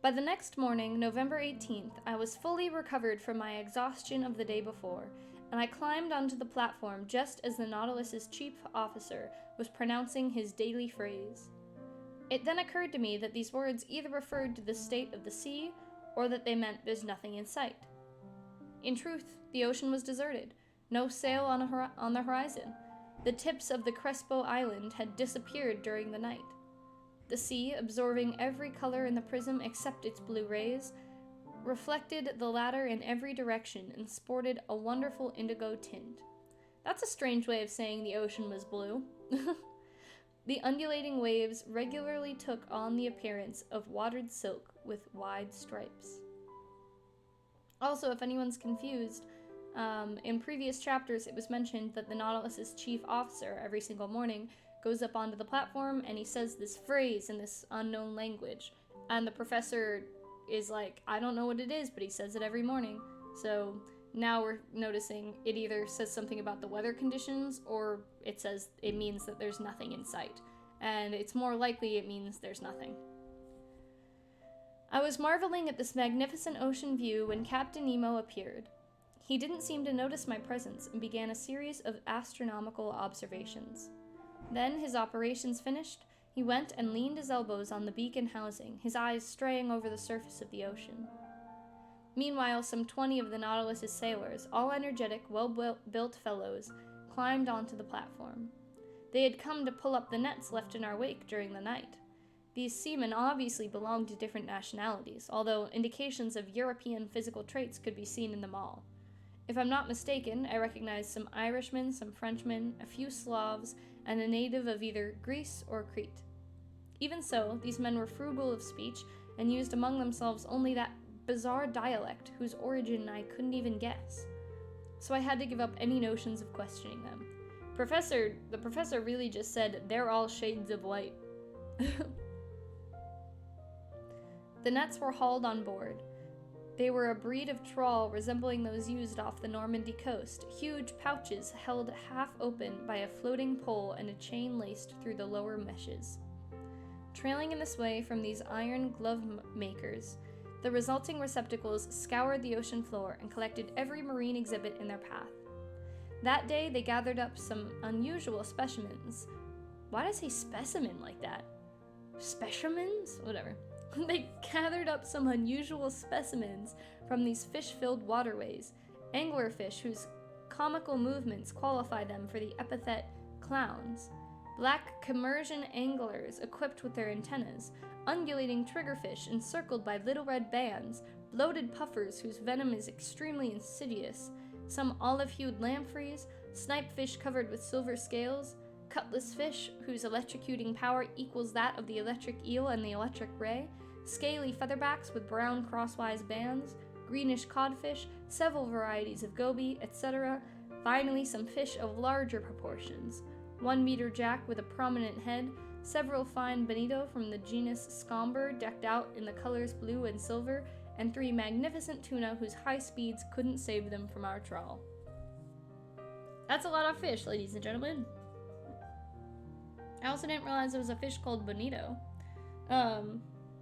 By the next morning, November 18th, I was fully recovered from my exhaustion of the day before, and I climbed onto the platform just as the Nautilus's chief officer was pronouncing his daily phrase. It then occurred to me that these words either referred to the state of the sea, or that they meant there's nothing in sight. In truth, the ocean was deserted, no sail on the horizon. The tips of the Crespo Island had disappeared during the night. The sea, absorbing every color in the prism except its blue rays, reflected the latter in every direction and sported a wonderful indigo tint. That's a strange way of saying the ocean was blue. The undulating waves regularly took on the appearance of watered silk with wide stripes. Also, if anyone's confused, in previous chapters it was mentioned that the Nautilus's chief officer every single morning goes up onto the platform and he says this phrase in this unknown language. And the professor is like, I don't know what it is, but he says it every morning. So now we're noticing it either says something about the weather conditions or it means that there's nothing in sight. And it's more likely it means there's nothing. I was marveling at this magnificent ocean view when Captain Nemo appeared. He didn't seem to notice my presence and began a series of astronomical observations. Then, his operations finished, he went and leaned his elbows on the beacon housing, his eyes straying over the surface of the ocean. Meanwhile, some 20 of the Nautilus's sailors, all energetic, well-built fellows, climbed onto the platform. They had come to pull up the nets left in our wake during the night. These seamen obviously belonged to different nationalities, although indications of European physical traits could be seen in them all. If I'm not mistaken, I recognized some Irishmen, some Frenchmen, a few Slavs, and a native of either Greece or Crete. Even so, these men were frugal of speech and used among themselves only that bizarre dialect whose origin I couldn't even guess. So I had to give up any notions of questioning them. The professor really just said, "They're all shades of white." The nets were hauled on board. They were a breed of trawl resembling those used off the Normandy coast, huge pouches held half open by a floating pole and a chain laced through the lower meshes. Trailing in this way from these iron glove makers, the resulting receptacles scoured the ocean floor and collected every marine exhibit in their path. That day they gathered up some unusual specimens. Why did I say specimen like that? Specimens? Whatever. They gathered up some unusual specimens from these fish-filled waterways, anglerfish whose comical movements qualify them for the epithet clowns, black commercial anglers equipped with their antennas, undulating triggerfish encircled by little red bands, bloated puffers whose venom is extremely insidious, some olive-hued lampreys, snipefish covered with silver scales, cutlass fish whose electrocuting power equals that of the electric eel and the electric ray, scaly featherbacks with brown crosswise bands, greenish codfish, several varieties of goby, etc. Finally, some fish of larger proportions. 1 meter jack with a prominent head, several fine bonito from the genus Scomber decked out in the colors blue and silver, and 3 magnificent tuna whose high speeds couldn't save them from our trawl. That's a lot of fish, ladies and gentlemen. I also didn't realize there was a fish called bonito.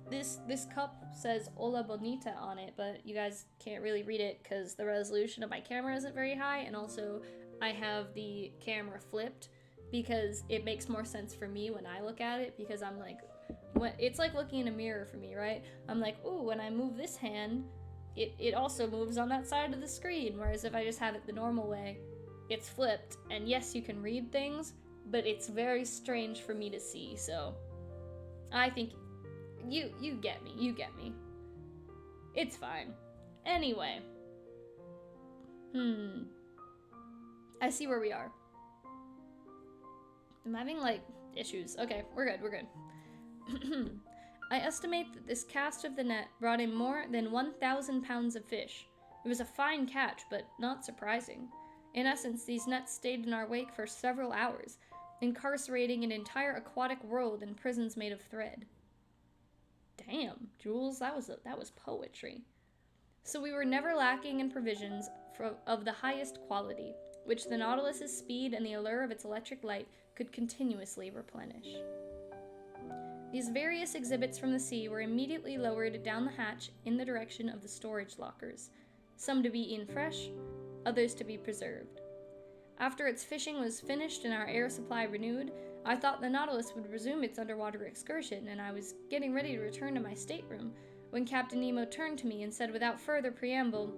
This cup says Ola Bonita on it, but you guys can't really read it because the resolution of my camera isn't very high, and also I have the camera flipped because it makes more sense for me when I look at it, because I'm like, it's like looking in a mirror for me, right? I'm like, ooh, when I move this hand, it also moves on that side of the screen, whereas if I just have it the normal way, it's flipped, and yes, you can read things, but it's very strange for me to see, so I think you get me. It's fine. Anyway. I see where we are. I'm having, issues. Okay, we're good. I estimate that this cast of the net brought in more than 1,000 pounds of fish. It was a fine catch, but not surprising. In essence, these nets stayed in our wake for several hours, incarcerating an entire aquatic world in prisons made of thread. Damn, Jules, that was poetry. So we were never lacking in provisions of the highest quality, which the Nautilus's speed and the allure of its electric light could continuously replenish. These various exhibits from the sea were immediately lowered down the hatch in the direction of the storage lockers, some to be eaten fresh, others to be preserved. After its fishing was finished and our air supply renewed, I thought the Nautilus would resume its underwater excursion, and I was getting ready to return to my stateroom when Captain Nemo turned to me and said without further preamble,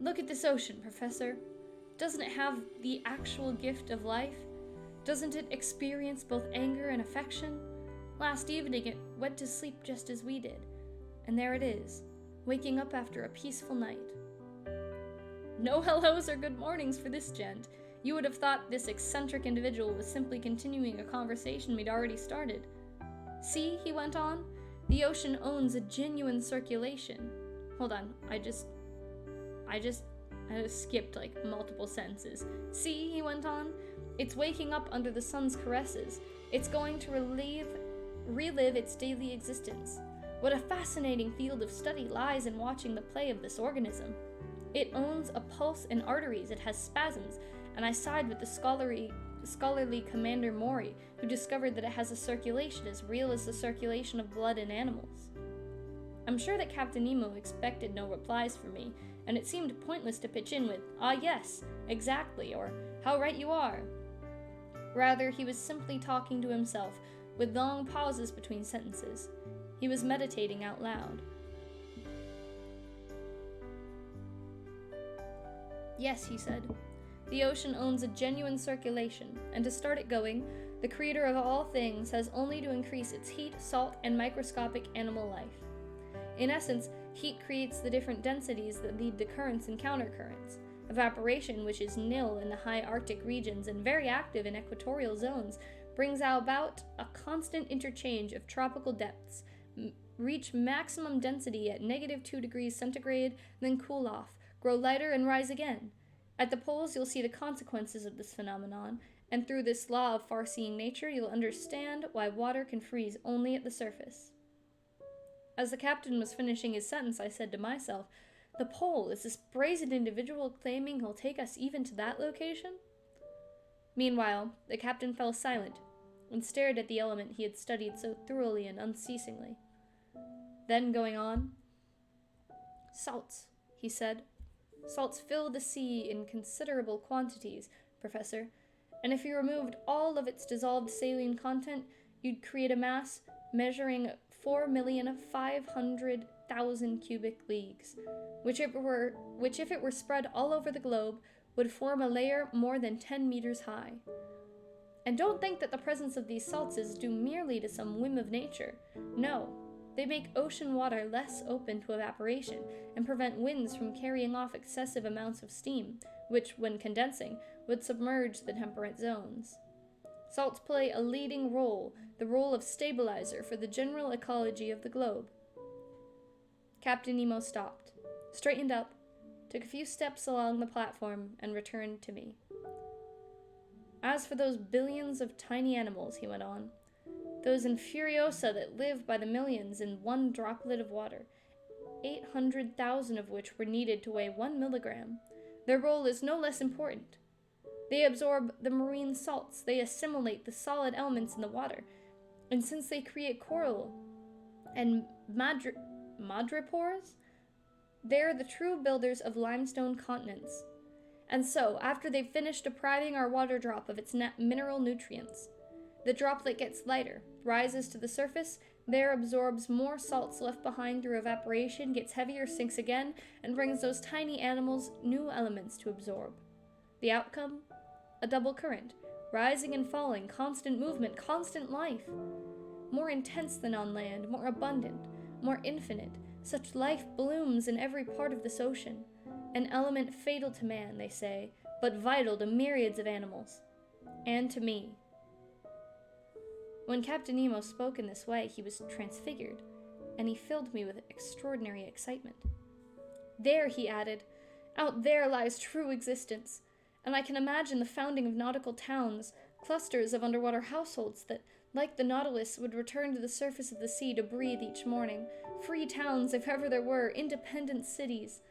"Look at this ocean, Professor. Doesn't it have the actual gift of life? Doesn't it experience both anger and affection? Last evening it went to sleep just as we did, and there it is, waking up after a peaceful night." No hellos or good mornings for this gent. You would have thought this eccentric individual was simply continuing a conversation we'd already started. "See," he went on, "the ocean owns a genuine circulation." Hold on, I just skipped multiple sentences. "See," he went on, "it's waking up under the sun's caresses. It's going to relive its daily existence. What a fascinating field of study lies in watching the play of this organism. It owns a pulse and arteries, it has spasms, and I side with the scholarly Commander Maury, who discovered that it has a circulation as real as the circulation of blood in animals." I'm sure that Captain Nemo expected no replies from me, and it seemed pointless to pitch in with, "Ah yes, exactly," or "How right you are." Rather, he was simply talking to himself, with long pauses between sentences. He was meditating out loud. "Yes," he said, The ocean owns a genuine circulation, and to start it going, the creator of all things has only to increase its heat, salt, and microscopic animal life. In essence, heat creates the different densities that lead to currents and countercurrents. Evaporation, which is nil in the high Arctic regions and very active in equatorial zones, brings about a constant interchange of tropical depths, reach maximum density at -2 degrees centigrade, then cool off, grow lighter, and rise again. At the poles, you'll see the consequences of this phenomenon, and through this law of far-seeing nature, you'll understand why water can freeze only at the surface. As the captain was finishing his sentence, I said to myself, "The pole, is this brazen individual claiming he'll take us even to that location?" Meanwhile, the captain fell silent and stared at the element he had studied so thoroughly and unceasingly. Then, going on, "Salts," he said. "Salts fill the sea in considerable quantities, Professor, and if you removed all of its dissolved saline content, you'd create a mass measuring 4,500,000 cubic leagues, which if it were spread all over the globe, would form a layer more than 10 meters high. And don't think that the presence of these salts is due merely to some whim of nature. No, they make ocean water less open to evaporation and prevent winds from carrying off excessive amounts of steam, which, when condensing, would submerge the temperate zones. Salts play a leading role, the role of stabilizer for the general ecology of the globe." Captain Nemo stopped, straightened up, took a few steps along the platform, and returned to me. "As for those billions of tiny animals," he went on, "those infuriosa that live by the millions in one droplet of water, 800,000 of which were needed to weigh 1 milligram, their role is no less important. They absorb the marine salts, they assimilate the solid elements in the water, and since they create coral and madrepores, they're the true builders of limestone continents. And so, after they've finished depriving our water drop of its mineral nutrients, the droplet gets lighter, rises to the surface, there absorbs more salts left behind through evaporation, gets heavier, sinks again, and brings those tiny animals new elements to absorb. The outcome? A double current, rising and falling, constant movement, constant life. More intense than on land, more abundant, more infinite. Such life blooms in every part of this ocean. An element fatal to man, they say, but vital to myriads of animals. And to me." When Captain Nemo spoke in this way, he was transfigured, and he filled me with extraordinary excitement. "There," he added, "out there lies true existence, and I can imagine the founding of nautical towns, clusters of underwater households that, like the Nautilus, would return to the surface of the sea to breathe each morning. Free towns, if ever there were, independent cities.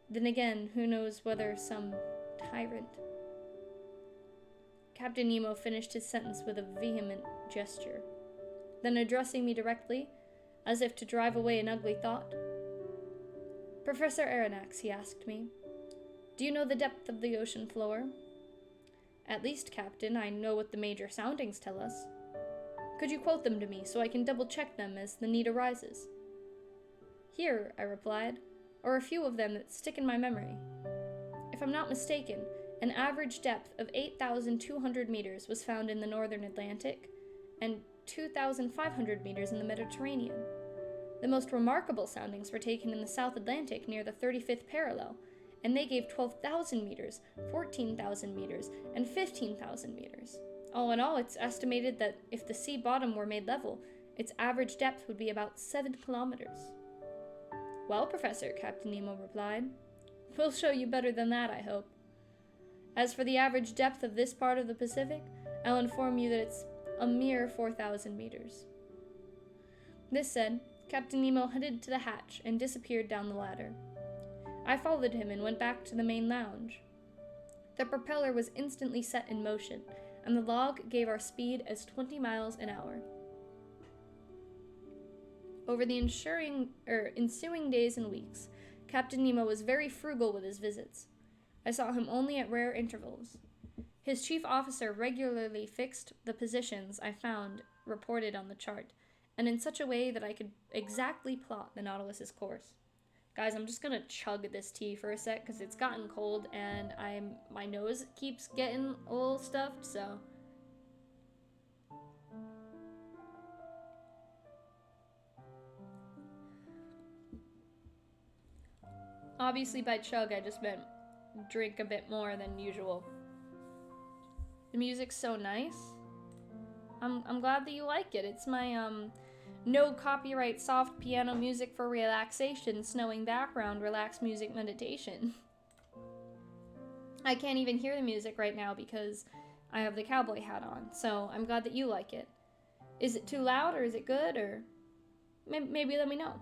Then again, who knows whether some tyrant..." Captain Nemo finished his sentence with a vehement gesture. Then, addressing me directly, as if to drive away an ugly thought, "Professor Aronnax," he asked me, "do you know the depth of the ocean floor?" "At least, Captain, I know what the major soundings tell us." "Could you quote them to me, so I can double-check them as the need arises?" "Here," I replied, "are a few of them that stick in my memory. If I'm not mistaken, an average depth of 8,200 meters was found in the northern Atlantic, and 2,500 meters in the Mediterranean. The most remarkable soundings were taken in the South Atlantic near the 35th parallel, and they gave 12,000 meters, 14,000 meters, and 15,000 meters. All in all, it's estimated that if the sea bottom were made level, its average depth would be about 7 kilometers." "Well, Professor," Captain Nemo replied, "we'll show you better than that, I hope. As for the average depth of this part of the Pacific, I'll inform you that it's a mere 4,000 meters." This said, Captain Nemo headed to the hatch and disappeared down the ladder. I followed him and went back to the main lounge. The propeller was instantly set in motion, and the log gave our speed as 20 miles an hour. Over the ensuing days and weeks, Captain Nemo was very frugal with his visits. I saw him only at rare intervals. His chief officer regularly fixed the positions I found reported on the chart, and in such a way that I could exactly plot the Nautilus's course. Guys, I'm just gonna chug this tea for a sec because it's gotten cold and my nose keeps getting a little stuffed, so. Obviously by chug I just meant drink a bit more than usual. The music's so nice. I'm glad that you like it. It's my no copyright soft piano music for relaxation, snowing background, relaxed music meditation. I can't even hear the music right now because I have the cowboy hat on, so I'm glad that you like it. Is it too loud or is it good, or maybe let me know.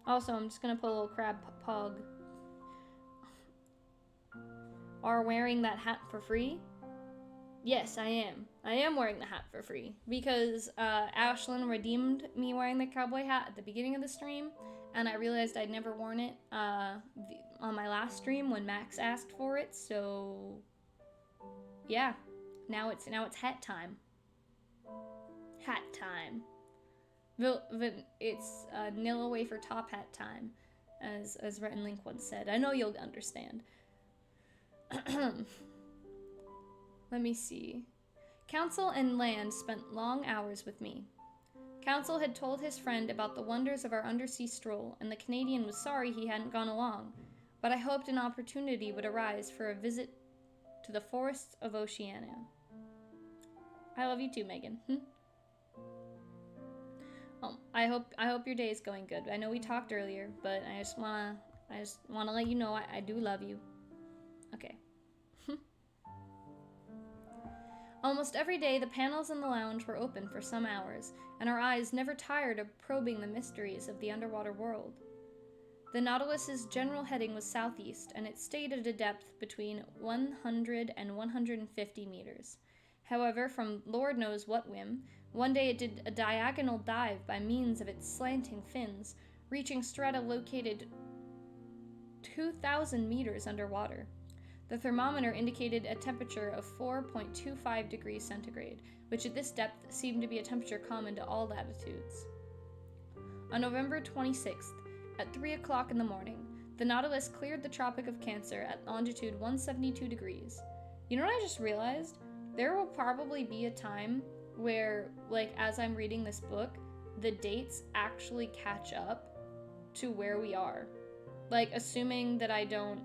Also, I'm just gonna put a little crab pug. Are wearing that hat for free? Yes, I am. I am wearing the hat for free because Ashlyn redeemed me wearing the cowboy hat at the beginning of the stream, and I realized I'd never worn it on my last stream when Max asked for it. So yeah, now it's hat time. Hat time. It's nil away for top hat time, as Rhett and Link once said. I know you'll understand. Let me see. Council and Land spent long hours with me. Council had told his friend about the wonders of our undersea stroll, and the Canadian was sorry he hadn't gone along, but I hoped an opportunity would arise for a visit to the forests of Oceania. I love you too, Megan. Oh, I hope your day is going good. I know we talked earlier, but I just wanna let you know I do love you. Okay. Almost every day, the panels in the lounge were open for some hours, and our eyes never tired of probing the mysteries of the underwater world. The Nautilus's general heading was southeast, and it stayed at a depth between 100 and 150 meters. However, from Lord knows what whim, one day it did a diagonal dive by means of its slanting fins, reaching strata located 2,000 meters underwater. The thermometer indicated a temperature of 4.25 degrees centigrade, which at this depth seemed to be a temperature common to all latitudes. On November 26th, at 3 o'clock in the morning, the Nautilus cleared the Tropic of Cancer at longitude 172 degrees. You know what I just realized? There will probably be a time where, like, as I'm reading this book, the dates actually catch up to where we are. Like, assuming that I don't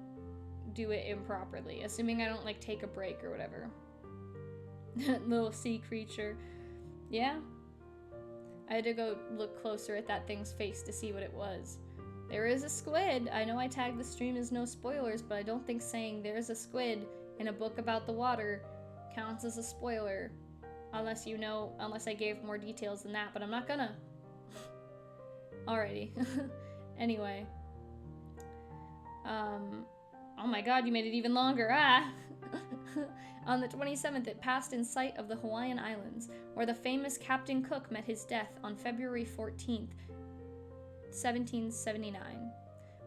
do it improperly, assuming I don't, like, take a break or whatever. Little sea creature. Yeah. I had to go look closer at that thing's face to see what it was. There is a squid. I know I tagged the stream as no spoilers, but I don't think saying there's a squid in a book about the water counts as a spoiler. Unless I gave more details than that, but I'm not gonna. Alrighty. Anyway. Oh my god, you made it even longer. Ah! On the 27th, it passed in sight of the Hawaiian Islands, where the famous Captain Cook met his death on February 14th, 1779.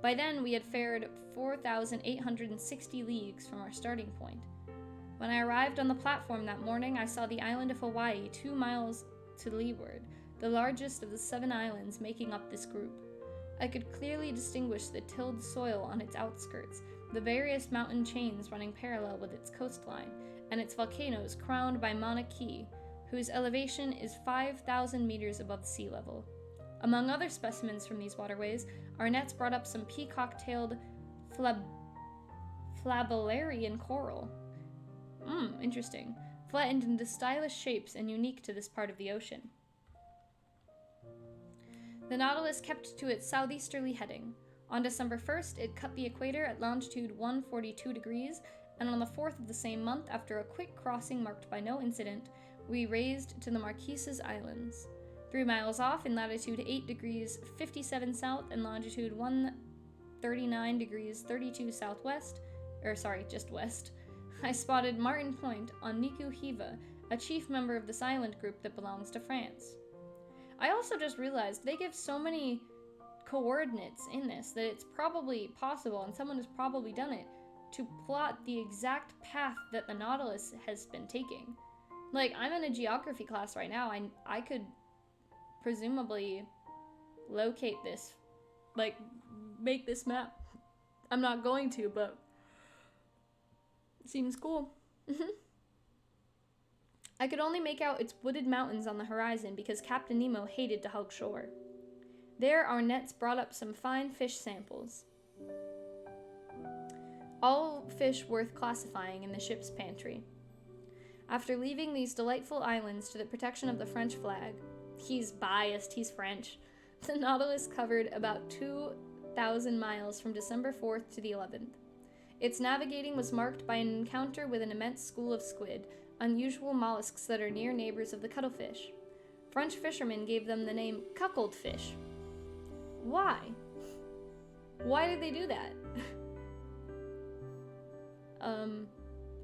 By then, we had fared 4,860 leagues from our starting point. When I arrived on the platform that morning, I saw the island of Hawaii 2 miles to leeward, the largest of the 7 islands making up this group. I could clearly distinguish the tilled soil on its outskirts, the various mountain chains running parallel with its coastline, and its volcanoes crowned by Mauna Kea, whose elevation is 5,000 meters above sea level. Among other specimens from these waterways, our nets brought up some peacock-tailed flabellarian coral. Interesting. Flattened into stylish shapes and unique to this part of the ocean. The Nautilus kept to its southeasterly heading. On December 1st, it cut the equator at longitude 142 degrees, and on the 4th of the same month, after a quick crossing marked by no incident, we raised to the Marquesas Islands. 3 miles off, in latitude 8 degrees 57 south and longitude 139 degrees 32 southwest, just west, I spotted Martin Point on Niku Hiva, a chief member of this island group that belongs to France. I also just realized they give so many coordinates in this that it's probably possible, and someone has probably done it, to plot the exact path that the Nautilus has been taking. Like, I'm in a geography class right now. I could presumably locate this like, make this map. I'm not going to, but it seems cool. I could only make out its wooded mountains on the horizon because Captain Nemo hated to hug shore. There, our nets brought up some fine fish samples. All fish worth classifying in the ship's pantry. After leaving these delightful islands to the protection of the French flag, he's biased, he's French, the Nautilus covered about 2,000 miles from December 4th to the 11th. Its navigating was marked by an encounter with an immense school of squid, unusual mollusks that are near neighbors of the cuttlefish. French fishermen gave them the name cuckold fish. Why? Why did they do that?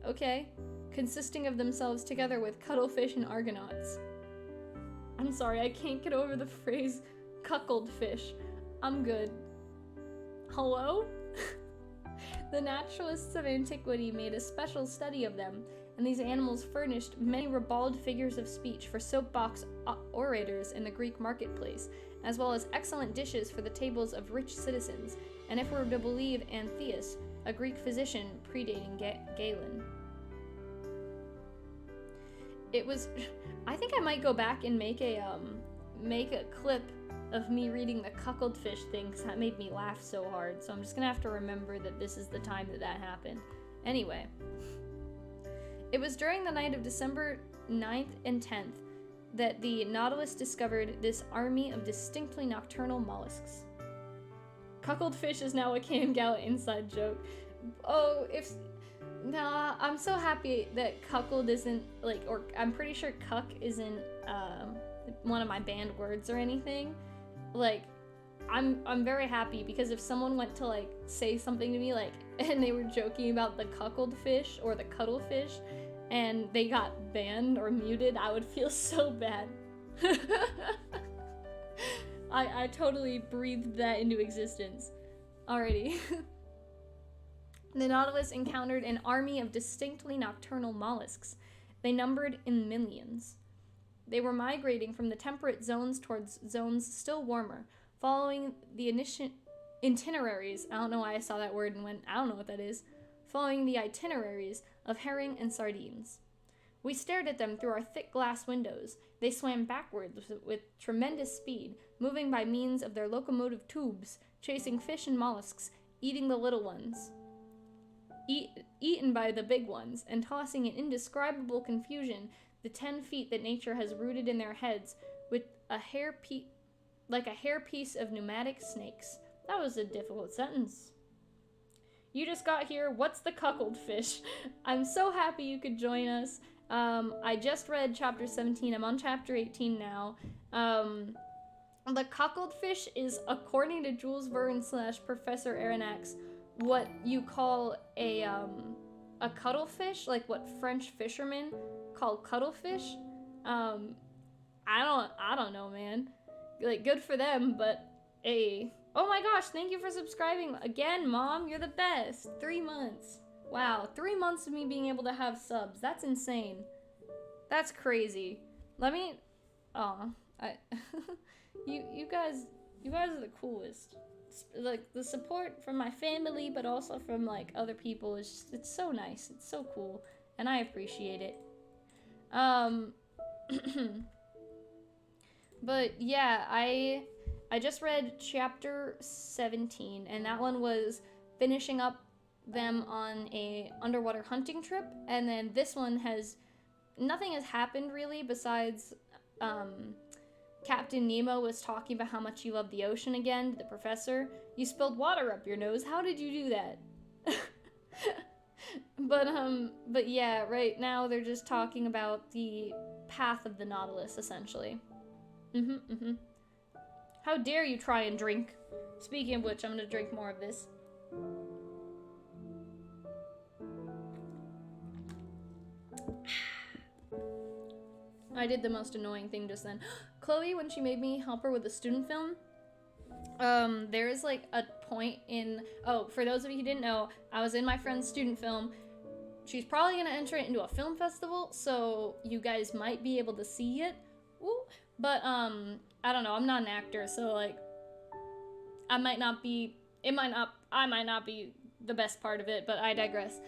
Okay. Consisting of themselves together with cuttlefish and argonauts. I'm sorry, I can't get over the phrase cuckold fish. I'm good. Hello? The naturalists of antiquity made a special study of them, and these animals furnished many ribald figures of speech for soapbox orators in the Greek marketplace, as well as excellent dishes for the tables of rich citizens, and if we're to believe Antheus, a Greek physician predating Galen. It was... I think I might go back and make a clip of me reading the cuckold fish thing, because that made me laugh so hard, so I'm just gonna have to remember that this is the time that happened. Anyway. It was during the night of December 9th and 10th that the Nautilus discovered this army of distinctly nocturnal mollusks. Cuckold fish is now a Cam Gallet inside joke. Oh, nah, I'm so happy that cuckold isn't, like, or I'm pretty sure cuck isn't, one of my banned words or anything. Like, I'm very happy, because if someone went to, like, say something to me, like, and they were joking about the cuckold fish or the cuttlefish, and they got banned or muted, I would feel so bad. I totally breathed that into existence. Alrighty. The Nautilus encountered an army of distinctly nocturnal mollusks. They numbered in millions. They were migrating from the temperate zones towards zones still warmer, following the itineraries. I don't know why I saw that word and went, I don't know what that is. Following the itineraries of herring and sardines. We stared at them through our thick glass windows. They swam backwards with tremendous speed, moving by means of their locomotive tubes, chasing fish and mollusks, eating the little ones. Eaten by the big ones, and tossing in indescribable confusion the 10 feet that nature has rooted in their heads with a hairpiece of pneumatic snakes. That was a difficult sentence. You just got here. What's the cuckold fish? I'm so happy you could join us. I just read chapter 17. I'm on chapter 18 now. The cuckold fish is, according to Jules Verne / Professor Aronnax, what you call a cuttlefish, like what French fishermen call cuttlefish. I don't know, man. Like, good for them, but oh my gosh, thank you for subscribing again, Mom. You're the best. 3 months. Wow, 3 months of me being able to have subs. That's insane. That's crazy. You guys are the coolest. Like, the support from my family, but also from, like, other people is just, it's so nice. It's so cool. And I appreciate it. But yeah, I just read chapter 17, and that one was finishing up them on a underwater hunting trip, and then this one nothing has happened really besides, Captain Nemo was talking about how much he loved the ocean again to the professor. You spilled water up your nose. How did you do that? But yeah, right now they're just talking about the path of the Nautilus, essentially. How dare you try and drink? Speaking of which, I'm gonna drink more of this. I did the most annoying thing just then. Chloe, when she made me help her with the student film, there is like a point in... Oh, for those of you who didn't know, I was in my friend's student film. She's probably gonna enter it into a film festival, so you guys might be able to see it. Ooh. But, I don't know, I'm not an actor, so like... I might not be the best part of it, but I digress.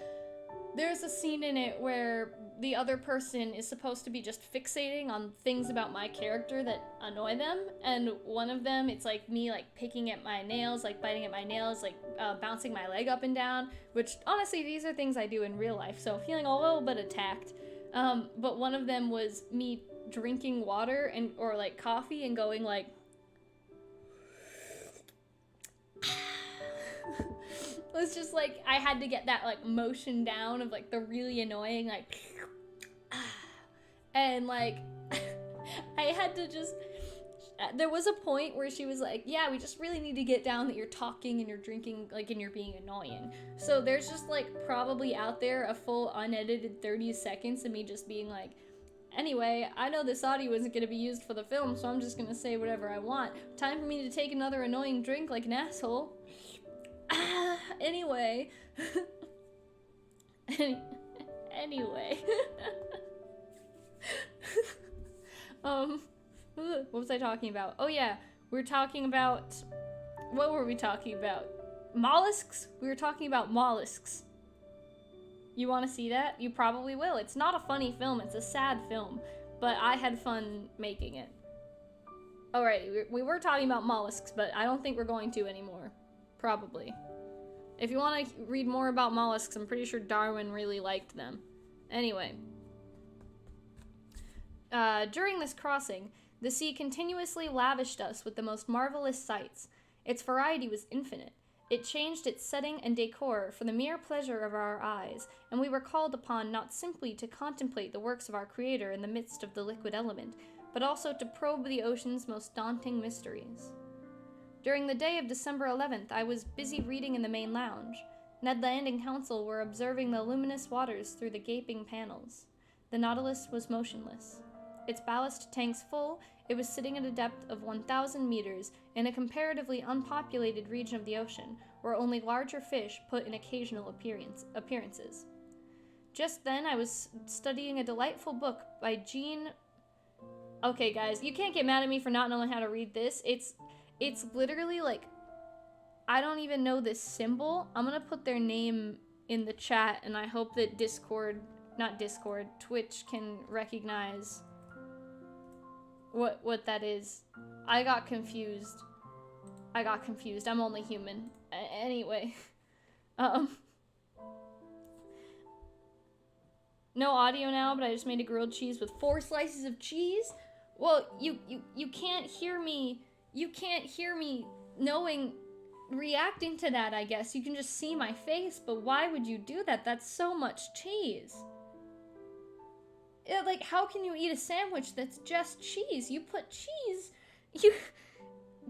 There's a scene in it where the other person is supposed to be just fixating on things about my character that annoy them, and one of them, it's like me like picking at my nails, like biting at my nails, like bouncing my leg up and down, which honestly these are things I do in real life, so feeling a little bit attacked. But one of them was me drinking water and or like coffee and going like it was just like I had to get that like motion down of like the really annoying like and like I had to just, there was a point where she was like, yeah, we just really need to get down that you're talking and you're drinking like and you're being annoying. So there's just like probably out there a full unedited 30 seconds of me just being like, anyway, I know this audio isn't going to be used for the film, so I'm just going to say whatever I want. Time for me to take another annoying drink like an asshole. Anyway. Anyway. What was I talking about? Oh yeah, we were talking about, what were we talking about? Mollusks? We were talking about mollusks. You want to see that? You probably will. It's not a funny film, it's a sad film, but I had fun making it. Alright, we were talking about mollusks, but I don't think we're going to anymore. Probably. If you want to read more about mollusks, I'm pretty sure Darwin really liked them. Anyway. During this crossing, the sea continuously lavished us with the most marvelous sights. Its variety was infinite. It changed its setting and decor for the mere pleasure of our eyes, and we were called upon not simply to contemplate the works of our Creator in the midst of the liquid element, but also to probe the ocean's most daunting mysteries. During the day of December 11th, I was busy reading in the main lounge. Ned Land and Council were observing the luminous waters through the gaping panels. The Nautilus was motionless. Its ballast tanks full, it was sitting at a depth of 1,000 meters in a comparatively unpopulated region of the ocean, where only larger fish put in occasional appearances. Just then, I was studying a delightful book by Jean... Okay, guys, you can't get mad at me for not knowing how to read this. It's literally like, I don't even know this symbol. I'm gonna put their name in the chat, and I hope that Twitch can recognize what that is. I got confused. I'm only human. Anyway. No audio now, but I just made a grilled cheese with 4 slices of cheese. Well, you can't hear me. You can't hear me reacting to that, I guess. You can just see my face, but why would you do that? That's so much cheese. Like, how can you eat a sandwich that's just cheese? You put cheese.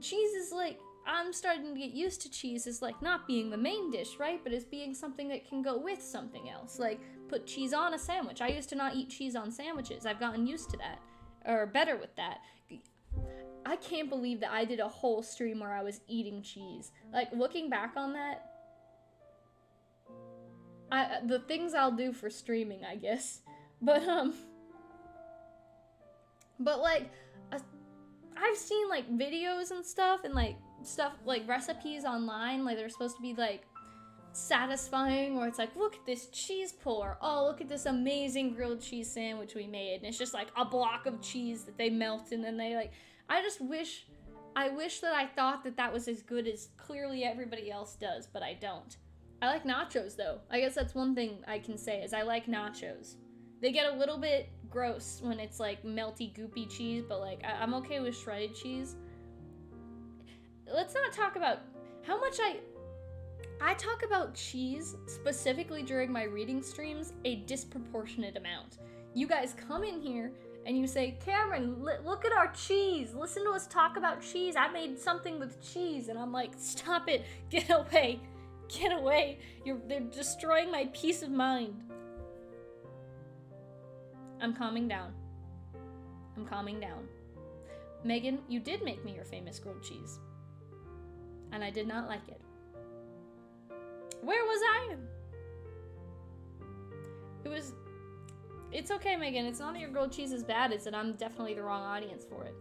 Cheese is like, I'm starting to get used to cheese as like not being the main dish, right? But as being something that can go with something else. Like, put cheese on a sandwich. I used to not eat cheese on sandwiches. I've gotten used to that. Or better with that. I can't believe that I did a whole stream where I was eating cheese. Like, looking back on that, the things I'll do for streaming, I guess. But like, I've seen, like, videos and stuff, and, like, recipes online, like, they're supposed to be, like, satisfying, where it's like, look at this cheese pull, or, oh, look at this amazing grilled cheese sandwich we made, and it's just, like, a block of cheese that they melt, and then they, like, I wish that I thought that that was as good as clearly everybody else does, but I don't. I like nachos, though. I guess that's one thing I can say, is I like nachos. They get a little bit gross when it's, like, melty, goopy cheese, but, like, I'm okay with shredded cheese. Let's not talk about how much I talk about cheese, specifically during my reading streams, a disproportionate amount. You guys come in here, and you say, Cameron, look at our cheese. Listen to us talk about cheese. I made something with cheese. And I'm like, stop it. Get away. Get away. They're destroying my peace of mind. I'm calming down. I'm calming down. Megan, you did make me your famous grilled cheese. And I did not like it. Where was I? It's okay, Megan. It's not that your grilled cheese is bad, it's that I'm definitely the wrong audience for it.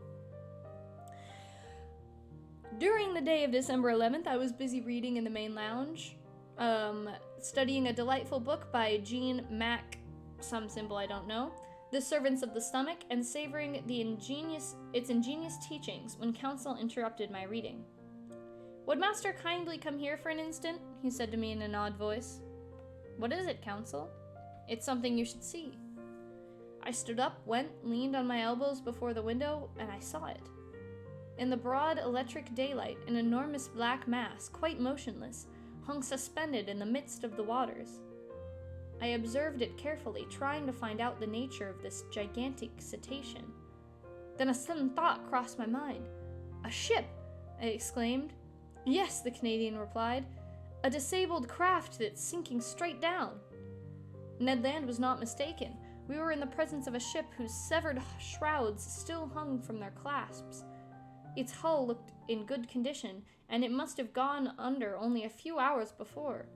During the day of December 11th, I was busy reading in the main lounge, studying a delightful book by Jean Mac, some symbol I don't know, The Servants of the Stomach, and savoring its ingenious teachings when counsel interrupted my reading. "Would master kindly come here for an instant?" he said to me in an odd voice. "What is it, counsel?" "It's something you should see." I stood up, leaned on my elbows before the window, and I saw it. In the broad electric daylight, an enormous black mass, quite motionless, hung suspended in the midst of the waters. I observed it carefully, trying to find out the nature of this gigantic cetacean. Then a sudden thought crossed my mind. "A ship!" I exclaimed. "Yes," the Canadian replied. "A disabled craft that's sinking straight down." Ned Land was not mistaken. We were in the presence of a ship whose severed shrouds still hung from their clasps. Its hull looked in good condition, and it must have gone under only a few hours before.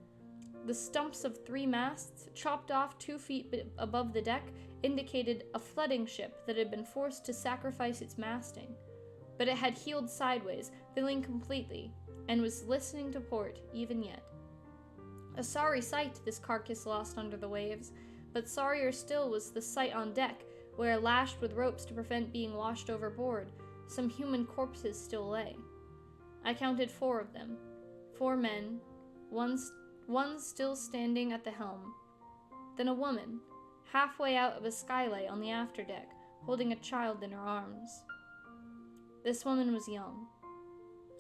The stumps of 3 masts, chopped off 2 feet above the deck, indicated a flooding ship that had been forced to sacrifice its masting. But it had heeled sideways, filling completely, and was listening to port even yet. A sorry sight, this carcass lost under the waves, but sorrier still was the sight on deck, where, lashed with ropes to prevent being washed overboard, some human corpses still lay. I counted 4 of them. 4 men, one still standing at the helm. Then a woman, halfway out of a skylight on the afterdeck, holding a child in her arms. This woman was young.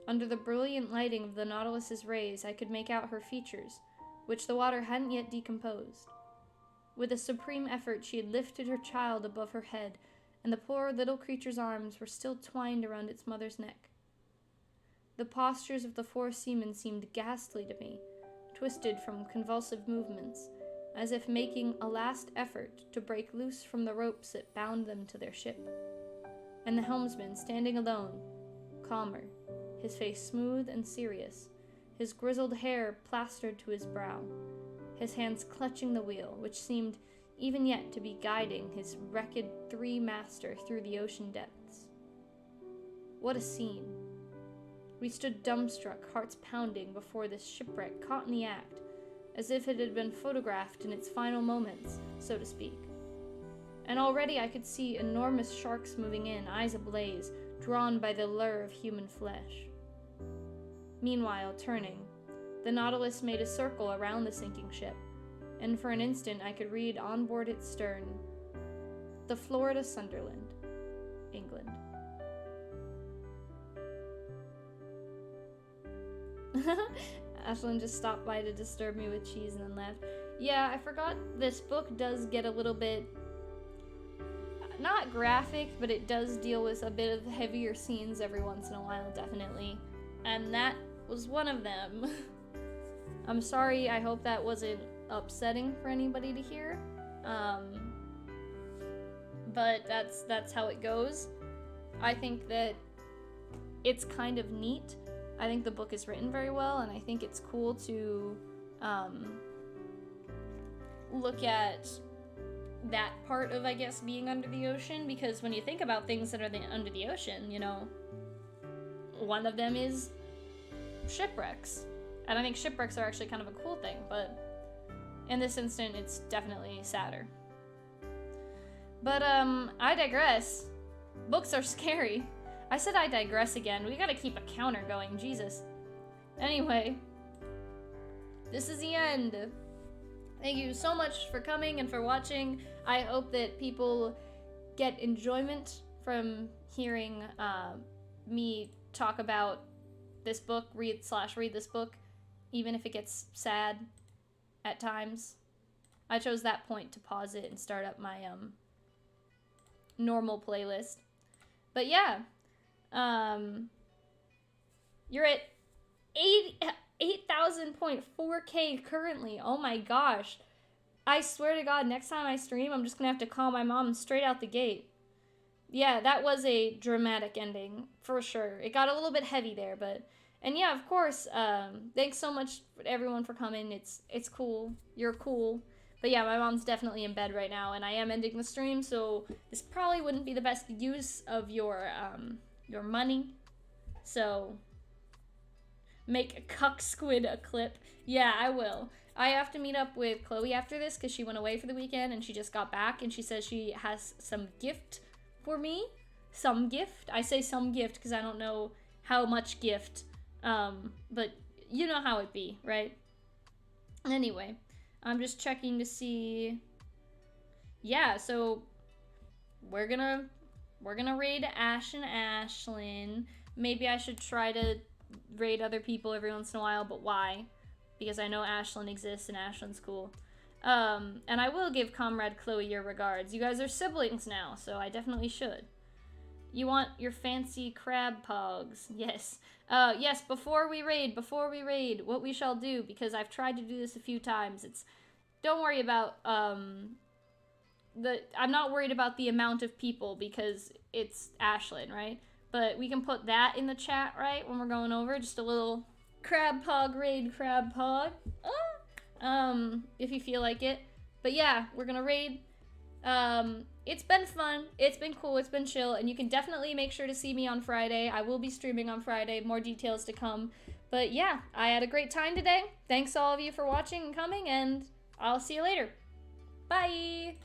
Under the brilliant lighting of the Nautilus's rays, I could make out her features, which the water hadn't yet decomposed. With a supreme effort, she had lifted her child above her head, and the poor little creature's arms were still twined around its mother's neck. The postures of the 4 seamen seemed ghastly to me, twisted from convulsive movements, as if making a last effort to break loose from the ropes that bound them to their ship. And the helmsman, standing alone, calmer, his face smooth and serious, his grizzled hair plastered to his brow, his hands clutching the wheel, which seemed even yet to be guiding his wrecked 3-master through the ocean depths. What a scene! We stood dumbstruck, hearts pounding, before this shipwreck caught in the act, as if it had been photographed in its final moments, so to speak. And already I could see enormous sharks moving in, eyes ablaze, drawn by the lure of human flesh. Meanwhile, turning, the Nautilus made a circle around the sinking ship, and for an instant I could read on board its stern, "The Florida Sunderland, England." Ashlyn just stopped by to disturb me with cheese and then left. Yeah, I forgot this book does get a little bit, not graphic, but it does deal with a bit of heavier scenes every once in a while, definitely. And that was one of them. I'm sorry, I hope that wasn't upsetting for anybody to hear. But that's how it goes. I think that it's kind of neat. I think the book is written very well, and I think it's cool to look at that part of, I guess, being under the ocean, because when you think about things that are under the ocean, you know, one of them is shipwrecks. And I think shipwrecks are actually kind of a cool thing, but in this instant, it's definitely sadder. But, I digress. Books are scary. I said I digress again. We gotta keep a counter going, Jesus. Anyway, this is the end. Thank you so much for coming and for watching. I hope that people get enjoyment from hearing me talk about this book, read this book, even if it gets sad at times. I chose that point to pause it and start up my normal playlist. But yeah, you're at 8,000.4K currently. Oh my gosh. I swear to God, next time I stream, I'm just gonna have to call my mom straight out the gate. Yeah, that was a dramatic ending, for sure. It got a little bit heavy there, but... And yeah, of course, thanks so much everyone for coming. It's cool. You're cool. But yeah, my mom's definitely in bed right now, and I am ending the stream, so this probably wouldn't be the best use of your money. So, Make a cuck squid a clip. Yeah, I will. I have to meet up with Chloe after this because she went away for the weekend and she just got back and she says she has some gift for me. Some gift. I say some gift because I don't know how much gift. But you know how it be, right? Anyway, I'm just checking to see. Yeah, so we're gonna raid Ash and Ashlyn. Maybe I should try to raid other people every once in a while, but why? Because I know Ashlyn exists and Ashlyn's cool. And I will give Comrade Chloe your regards. You guys are siblings now, so I definitely should. You want your fancy crab pogs. Yes. Yes, before we raid, what we shall do, because I've tried to do this a few times, don't worry about, I'm not worried about the amount of people, because it's Ashlyn, right? But we can put that in the chat, right, when we're going over, just a little crab pog raid crab pog. If you feel like it. But yeah, we're gonna raid. It's been fun, it's been cool, it's been chill, and you can definitely make sure to see me on Friday. I will be streaming on Friday, more details to come. But yeah, I had a great time today. Thanks all of you for watching and coming, and I'll see you later. Bye!